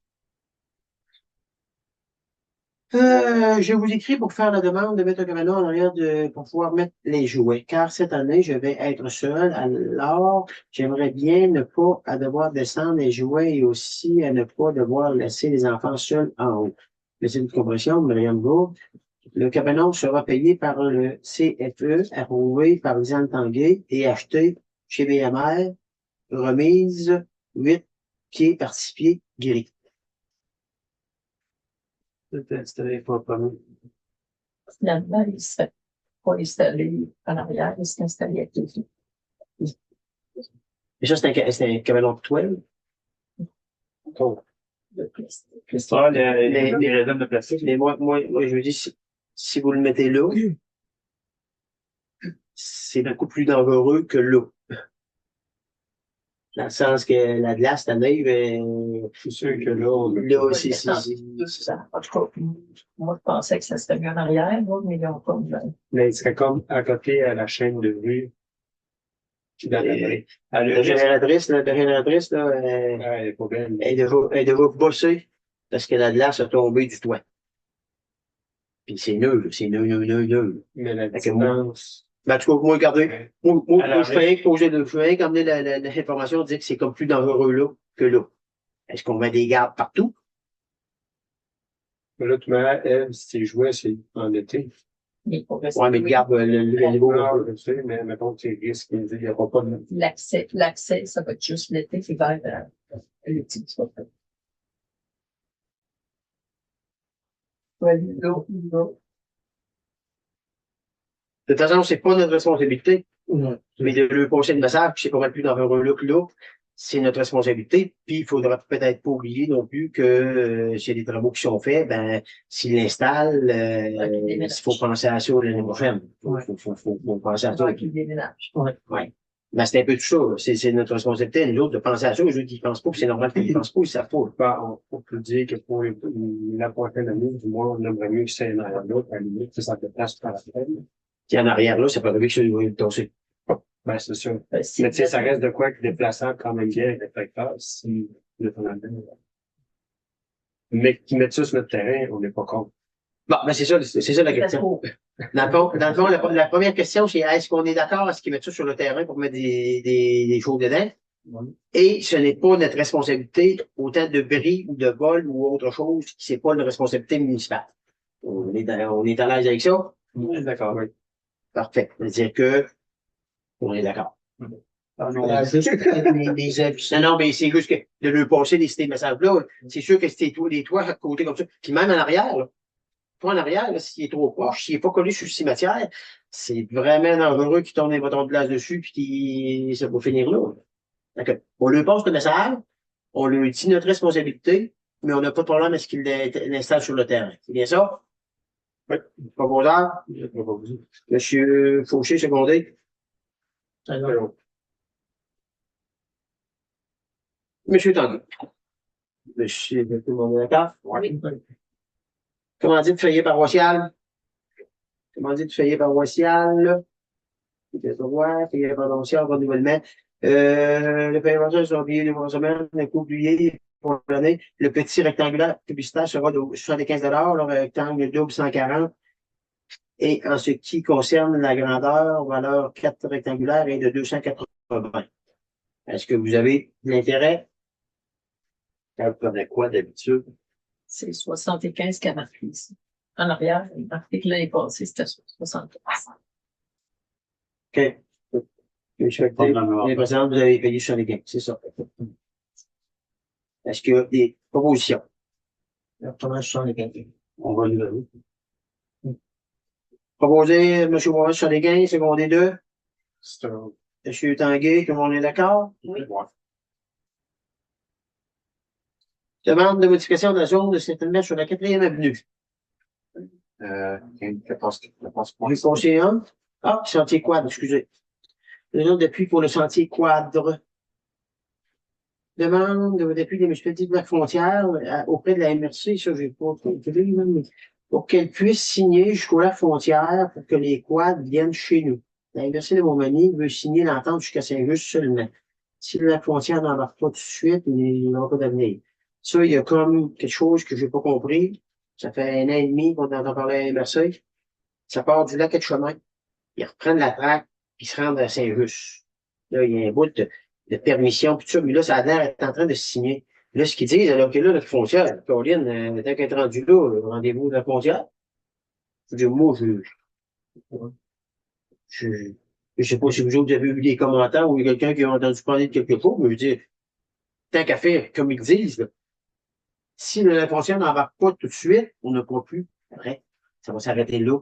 Je vous écris pour faire la demande de mettre un cabanon en arrière pour pouvoir mettre les jouets, car cette année, je vais être seul, alors j'aimerais bien ne pas à devoir descendre les jouets et aussi à ne pas devoir laisser les enfants seuls en haut. Mais c'est une compréhension, Myriam Gould. Le cabanon sera payé par le CFE, approuvé par Lisanne Tanguay et acheté chez BMR, remise 8 pieds par 6 pieds gris. C'est installé proprement. Finalement, il ne s'est pas installé en arrière, il s'est installé à côté. Et ça, c'est un cabanon de toile. De plastique. L'histoire, les raisins de plastique. Mais moi, je vous dis, si vous le mettez là, c'est beaucoup plus dangereux que l'eau. Dans le sens que la glace, la neige, Je suis sûr que là, là, c'est, En tout cas, moi, je pensais que ça serait mieux en arrière, mais ils n'ont pas mis. mais il serait comme à côté à la chaîne de rue. la génératrice, là, Elle est pas belle. elle est déjà bosser parce que la glace a tombé du toit. Puis c'est nul. Mais la Fait que moi, distance. ben, en tout cas, moi, regardez, moi, Alors, je fais rien que poser je fais rien qu'emmener l'information, dire que c'est comme plus dangereux là que là. Est-ce qu'on met des gardes partout? Mais là, tu mets, elle, si tu jouais, c'est en été. Mais pour Ouais, mais garde le niveau. Je sais, mais mettons que tu risques, il n'y aura pas de. l'accès, ça va être juste l'été, l'hiver, l'été, tu vas faire. Ouais, l'eau. De toute façon, c'est pas notre responsabilité. Ouais. Mais de lui passer le message, que c'est pas mal plus dangereux là que là, c'est notre responsabilité. Puis, il faudra peut-être pas oublier non plus que s'il y a des travaux qui sont faits, ben, s'il l'installe, il faut penser à ça l'année prochaine. Ouais. Faut penser à ça. Ouais, qui déménage. Ouais. Ouais. Ben, c'est un peu tout ça. C'est notre responsabilité, nous autres, de penser à ça. Les autres, ils pensent pas, puis c'est normal qu'ils pensent pas, ils savent pas. Ben, on peut dire que pour la prochaine année, du moins, on aimerait mieux que c'est un à l'autre, à la limite, que ça te place par la peine. Puis en arrière, là, ça peut arriver que ça lui tosser. Ben, c'est sûr. Ben, si Mais tu sais, vous ça êtes- reste de quoi que déplaçant quand même bien avec le tracteur, si le tonalité. Mais qui mettent ça sur notre terrain, on n'est pas contre. Bon, ben, c'est ça la question. Dans le fond, la première question, c'est est-ce qu'on est d'accord à ce qu'ils mettent ça sur le terrain pour mettre des choses dedans? Et ce n'est pas notre responsabilité, autant de bris ou de vol ou autre chose, c'est pas une responsabilité municipale. On est à l'aise avec ça? Oui, d'accord, oui. Parfait. C'est-à-dire que, on est d'accord. Juste les avis. Non, mais c'est juste que de lui passer ces messages-là, c'est sûr que c'était des toits à côté comme ça. Puis même en arrière, là, toi en arrière, là, s'il est trop proche, s'il n'est pas collé sur le cimetière, c'est vraiment dangereux qu'il tourne des bâtons de glace dessus puis qu'il ça va finir là. D'accord. On lui passe le message, on lui dit notre responsabilité, mais on n'a pas de problème à ce qu'il l'installe sur le terrain. C'est bien ça? Oui. Proposeur? Monsieur Fauché, secondé. Alors, Monsieur Tanguy. Monsieur, tout le monde est d'accord? Oui. Comment dit feuillet paroissial? Comment dit feuillet paroissial? Feuillet paroissial, renouvellement. Le paiement mensuel sera payé 2 mois semaine, le coût oublié pour l'année. Le petit rectangulaire publicitaire sera de 75 $, le rectangle double 140. Et en ce qui concerne la grandeur, valeur 4 rectangulaire est de 280. Est-ce que vous avez de l'intérêt? Vous prenez quoi d'habitude? C'est 75 qui a marqué ici. En arrière, il a marqué que l'année passée, c'était 75. OK. L'année précédente, vous avez payé sur les gains. C'est ça. Est-ce qu'il y a des propositions? comment je sens les gars? On va le donner. Proposer M. Morin sur les gains, secondé 2. C'est un... M. Tanguay, tout le monde est d'accord? Oui. Demande de modification de la zone de settlement sur la 4e avenue. Je pense On est conseiller 1. Ah, sentier quadre, excusez. Le nom d'appui pour le sentier quadre. Demande d'appui des municipalités de la frontière auprès de la MRC, ça, j'ai pas trouvé, mais pour qu'elle puisse signer jusqu'au lac frontière pour que les quads viennent chez nous. La MRC de Montmagny veut signer l'entente jusqu'à Saint-Just seulement. Si le lac frontière n'embarque pas tout de suite, il n'aura pas d'avenir. Ça, il y a comme quelque chose que j'ai pas compris. Ça fait 1 an et demi qu'on entend parler à la MRC. Ça part du lac et de chemin. Ils reprennent la traque, puis ils se rendent à Saint-Just. Là, il y a un bout de permission, puis tout ça, mais là, ça a l'air d'être en train de signer. Là, ce qu'ils disent, alors que là, la frontière, Caroline, tant qu'elle est rendue là, le rendez-vous de la frontière. Je dis, moi, je sais pas si vous autres avez eu des commentaires ou il y a quelqu'un qui a entendu parler de quelque chose, mais je dis, tant qu'à faire, comme ils disent, là, si la frontière n'embarque pas tout de suite, on n'a pas pu. Après, ça va s'arrêter là.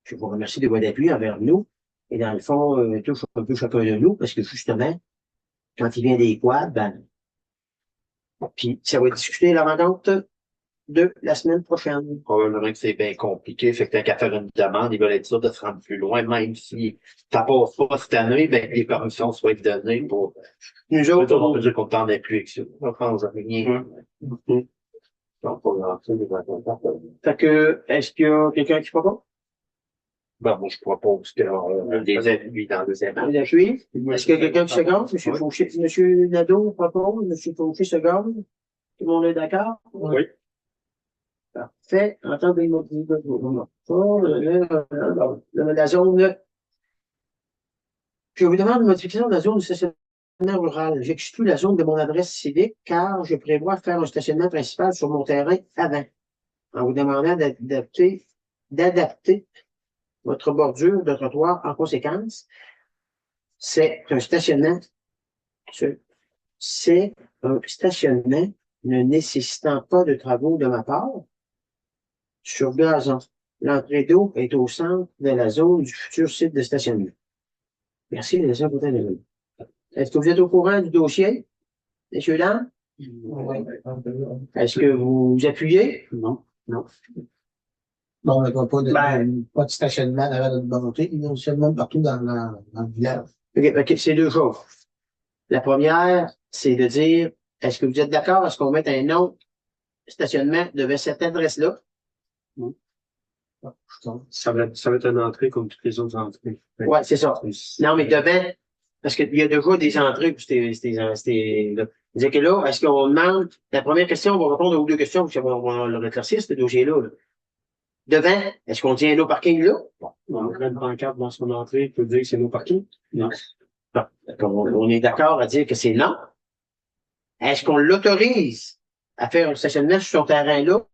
Je vous remercie de votre appui envers nous. Et dans le fond, touche un peu chacun de nous, parce que justement, quand il vient des quads, ben, puis ça va être discuté la rencontre de la semaine prochaine. Probablement que c'est bien compliqué. Fait que tant qu'à faire une demande, ils veulent être sûrs de se rendre plus loin, même si ça passe pas cette année, ben, que les permissions soient données pour. Nous autres, On peut dire qu'on t'en est plus avec ça. On pense à rien. Donc, pour rentrer les rencontres. fait que, est-ce qu'il y a quelqu'un qui propose? Ben, moi, je propose que, des avis dans le deuxième Un appui? Est-ce qu'il y a quelqu'un qui seconde? Monsieur Fauché, Monsieur Nadeau propose, Monsieur Fauché seconde. Tout le monde est d'accord? Oui. Parfait. Entendez-moi. La zone. Je vous demande une modification de la zone de stationnement rural. J'exclus la zone de mon adresse civique car je prévois faire un stationnement principal sur mon terrain avant. En vous demandant d'adapter votre bordure de trottoir en conséquence. C'est un stationnement ne nécessitant pas de travaux de ma part sur gazon. L'entrée d'eau est au centre de la zone du futur site de stationnement. Merci, les gens pour Est-ce que vous êtes au courant du dossier, messieurs, dames? Oui. Est-ce que vous vous appuyez? Non, non. Bon, on n'a Ben, pas de stationnement avant notre volonté. Il y a seulement partout dans le village. OK, c'est deux choses. La première, c'est de dire, est-ce que vous êtes d'accord à ce qu'on mette un autre stationnement devant cette adresse-là? Ça va être une entrée comme toutes les autres entrées. Ouais, c'est ça. Non, mais devant, parce qu'il y a déjà des entrées pour là. C'est-à-dire que là, est-ce qu'on demande, la première question, on va répondre aux deux questions, parce qu'on va le réclaircir, ce dossier-là. Là. Devant, est-ce qu'on tient nos parkings là? Bon, on met une pancarte dans son entrée pour dire que c'est nos parkings? Non. Bon, on est d'accord à dire que c'est non. Est-ce qu'on l'autorise à faire un stationnement sur son terrain là?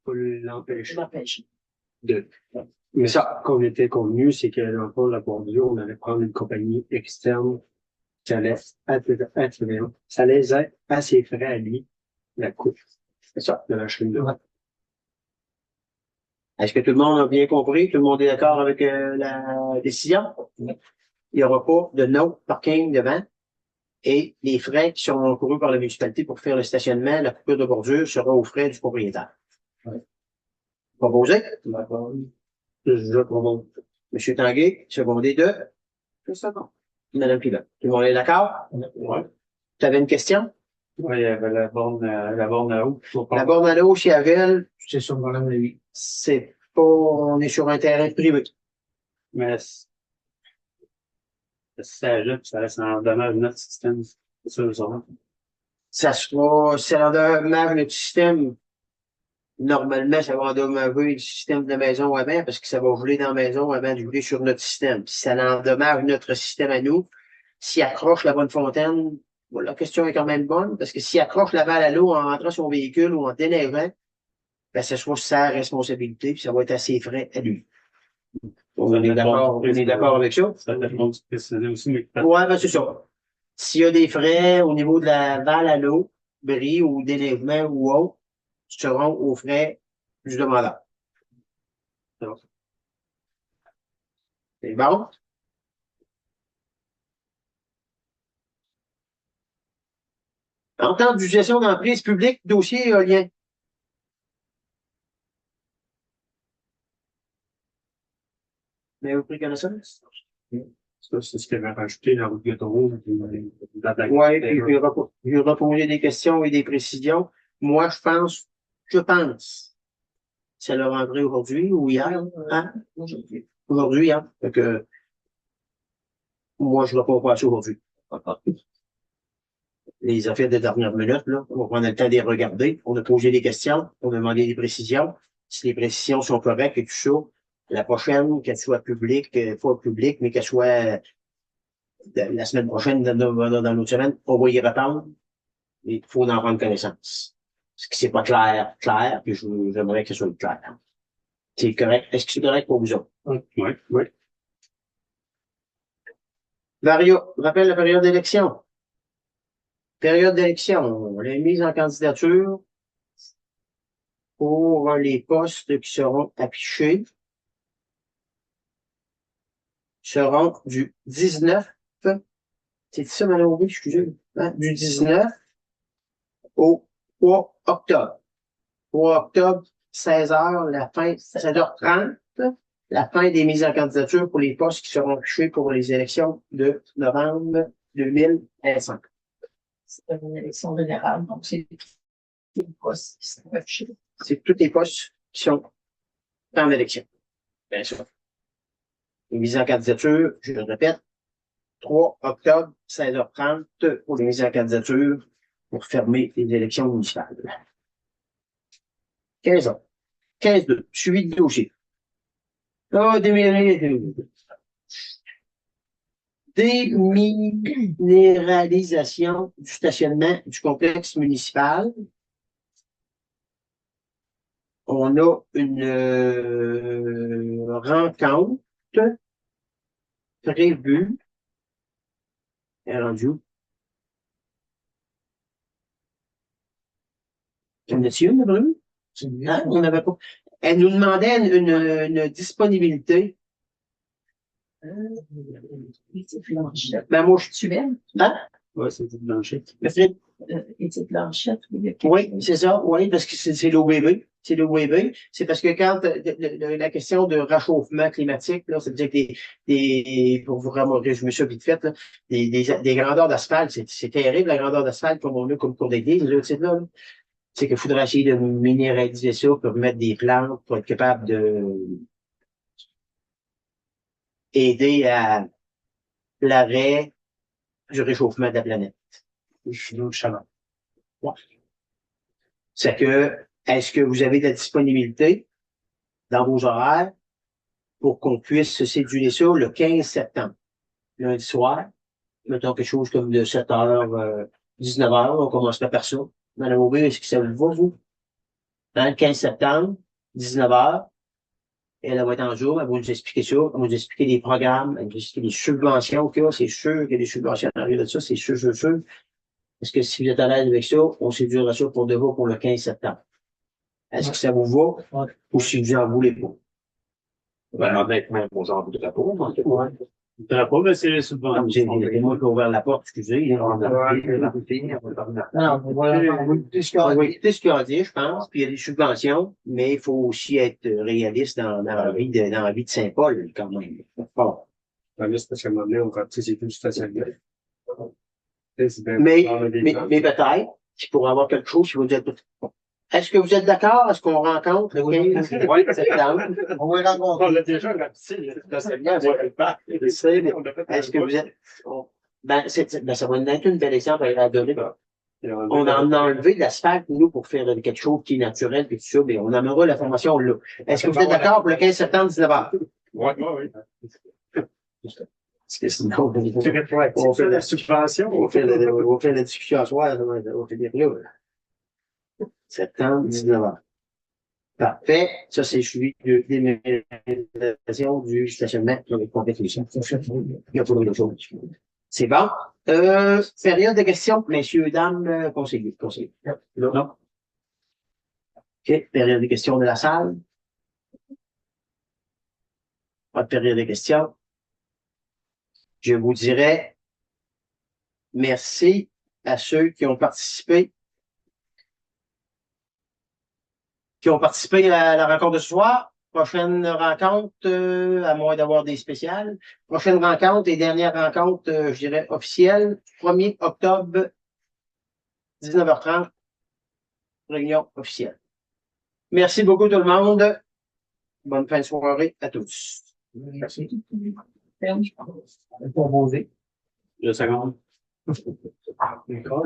Pour l'empêcher L'empêche. de. Mais ça, qu'on était convenu, c'est que dans le fond, la bordure, on allait prendre une compagnie externe qui allait ça allait être à ses frais à lui, la coupe. C'est ça, de la chaîne de. Est-ce que tout le monde a bien compris? Tout le monde est d'accord avec la décision? Il n'y aura pas de no parking devant. Et les frais qui seront encourus par la municipalité pour faire le stationnement, la coupure de bordure sera aux frais du propriétaire. Ouais. Proposé? D'accord. Je propose. Monsieur Tanguay, secondé de? Madame Pilote. Tout le monde est d'accord? Ouais. Tu avais une question? Oui, il y avait la borne à eau. La borne à l'eau chez Avel, C'est ça le problème de lui. c'est pas, on est sur un terrain privé. Mais ça ajoute, ça reste en dommage de notre système. C'est ça, ça. Ça sera, ça endommage notre système. Normalement, ça va endommager le système de la maison avant parce que ça va rouler dans la maison avant de rouler sur notre système. Si ça endommage notre système à nous, s'il accroche la bonne fontaine, bon, la question est quand même bonne parce que s'il accroche la balle à l'eau en rentrant son véhicule ou en déneigant, ben, ce sera sa responsabilité puis ça va être assez frais à lui. On est d'accord avec ça? Ça dépend du préciser aussi, mais Ouais, ben, c'est ça. S'il y a des frais au niveau de la balle à l'eau, bris ou déneigement ou autre, seront aux frais du demandeur. C'est bon? Entente gestion d'emprise publique, dossier éolien. Mais vous prenez connaissance? Ça, c'est ce qu'il avait rajouté dans le route Gâteau. Oui, je vais reposer des questions et des précisions. Moi, je pense, ça leur rendrait aujourd'hui ou hier, hein? Aujourd'hui, hein? Fait que, moi, je ne réponds pas à ça aujourd'hui. Les affaires de dernière minute, là, on va prendre le temps de les regarder. On a posé des questions, on a demandé des précisions. Si les précisions sont correctes et tout ça, la prochaine, qu'elle soit publique, pas publique, mais qu'elle soit la semaine prochaine, dans l'autre semaine, on va y répondre. Il faut en prendre connaissance. Ce qui c'est pas clair, puis j'aimerais que ce soit clair. C'est correct. Est-ce que c'est correct pour vous autres? Oui, oui. Vario, rappelle la période d'élection. Période d'élection, les mises en candidature pour les postes qui seront affichés seront du 19, c'est ça, Madame Aubry, excusez, hein, du 19 au 3 octobre. 3 octobre, 16h, la fin, 16h30, la fin des mises en candidature pour les postes qui seront affichés pour les élections de novembre 2025. C'est une élection générale, donc c'est les postes qui sont affichés. C'est tous les postes qui sont en élection. Bien sûr. Les mises en candidature, je le répète, 3 octobre, 16h30 pour les mises en candidature pour fermer les élections municipales. 15 ans. 15-2. Suivi de dossier. Déminéralisation du stationnement du complexe municipal. On a une rencontre prévue. Elle est rendue où? On a-t-il une, Bruno? Hein? On n'avait pas. Elle nous demandait une disponibilité Édith Blanchette. Ben, moi, je Tu aimes? Hein? Ouais, c'est du plancher. Fred, Édith Blanchette, oui. oui, c'est ça, oui, parce que c'est l'OBB. C'est l'OBB. C'est parce que quand la question de réchauffement climatique, là, ça veut dire que pour vous résumer ça vite fait, là, des grandeurs d'asphalte, c'est terrible, la grandeur d'asphalte, comme on a comme cours d'église, là, tu sais, là. C'est qu'il faudrait essayer de minéraliser ça pour mettre des plantes pour être capable de aider à l'arrêt du réchauffement de la planète. Je suis dans le chaleur. Ouais. C'est que, est-ce que vous avez de la disponibilité dans vos horaires pour qu'on puisse se céduler ça le 15 septembre, lundi soir, mettons quelque chose comme de 7h, 19h, on commencerait par ça. Madame Aubé, est-ce que ça vous va, vous? Hein, le 15 septembre, 19h, elle va être en jour, elle va nous expliquer ça, elle va nous expliquer les programmes, elle va nous expliquer les subventions qu'il y a, c'est sûr qu'il y a des subventions en arrière de ça, c'est sûr, sûr, sûr. Est-ce que si vous êtes à l'aise avec ça, on séduira ça pour de vous pour le 15 septembre? Est-ce que ça vous va? Ouais. Ou si vous en voulez pas? Ben, honnêtement, moi, j'en voudrais pas. Moi, Ouais. Je voudrais pas, mais c'est C'est moi qui ai ouvert la porte, excusez. on va Non, on va écouter ce qu'il y On a va à dire. écouter ce qu'il a dit, je pense, puis il y a des subventions, mais il faut aussi être réaliste dans la vie de Saint-Paul, quand même. Bon. c'est parce qu'à un moment donné, on va, tu sais, c'est plus stationnaire. Mais peut-être qu'il pourrait avoir quelque chose qui vous dire, est-ce que vous êtes d'accord? Est-ce qu'on rencontre le 15 septembre? On va y rencontrer. On l'a déjà rapetissé, le stationnement, on va le faire. Est-ce que vous êtes, ben, ça va être un bel exemple à donner. On en a enlevé de l'asphalte, nous, pour faire quelque chose qui est naturel, puis tout ça, mais on amènera la formation là. Est-ce que vous êtes d'accord pour le 15 septembre, 19h? Oui, oui, oui. Parce que sinon, On fait la subvention. on fait la discussion à soir, on fait des là. Septembre, 19h. Parfait. Ça, c'est suivi de l'immunalisation du stationnement avec compétition. Il y a pas d'autre chose. C'est bon. Période de questions, messieurs, dames, conseillers. Non? OK. Période de questions de la salle. Pas de période de questions. Je vous dirais merci à ceux qui ont participé à la rencontre de ce soir. Prochaine rencontre, à moins d'avoir des spéciales. Prochaine rencontre et dernière rencontre, je dirais, officielle, 1er octobre, 19h30, réunion officielle. Merci beaucoup tout le monde. Bonne fin de soirée à tous. Merci. Ferme. Pour poser. 2 secondes. D'accord.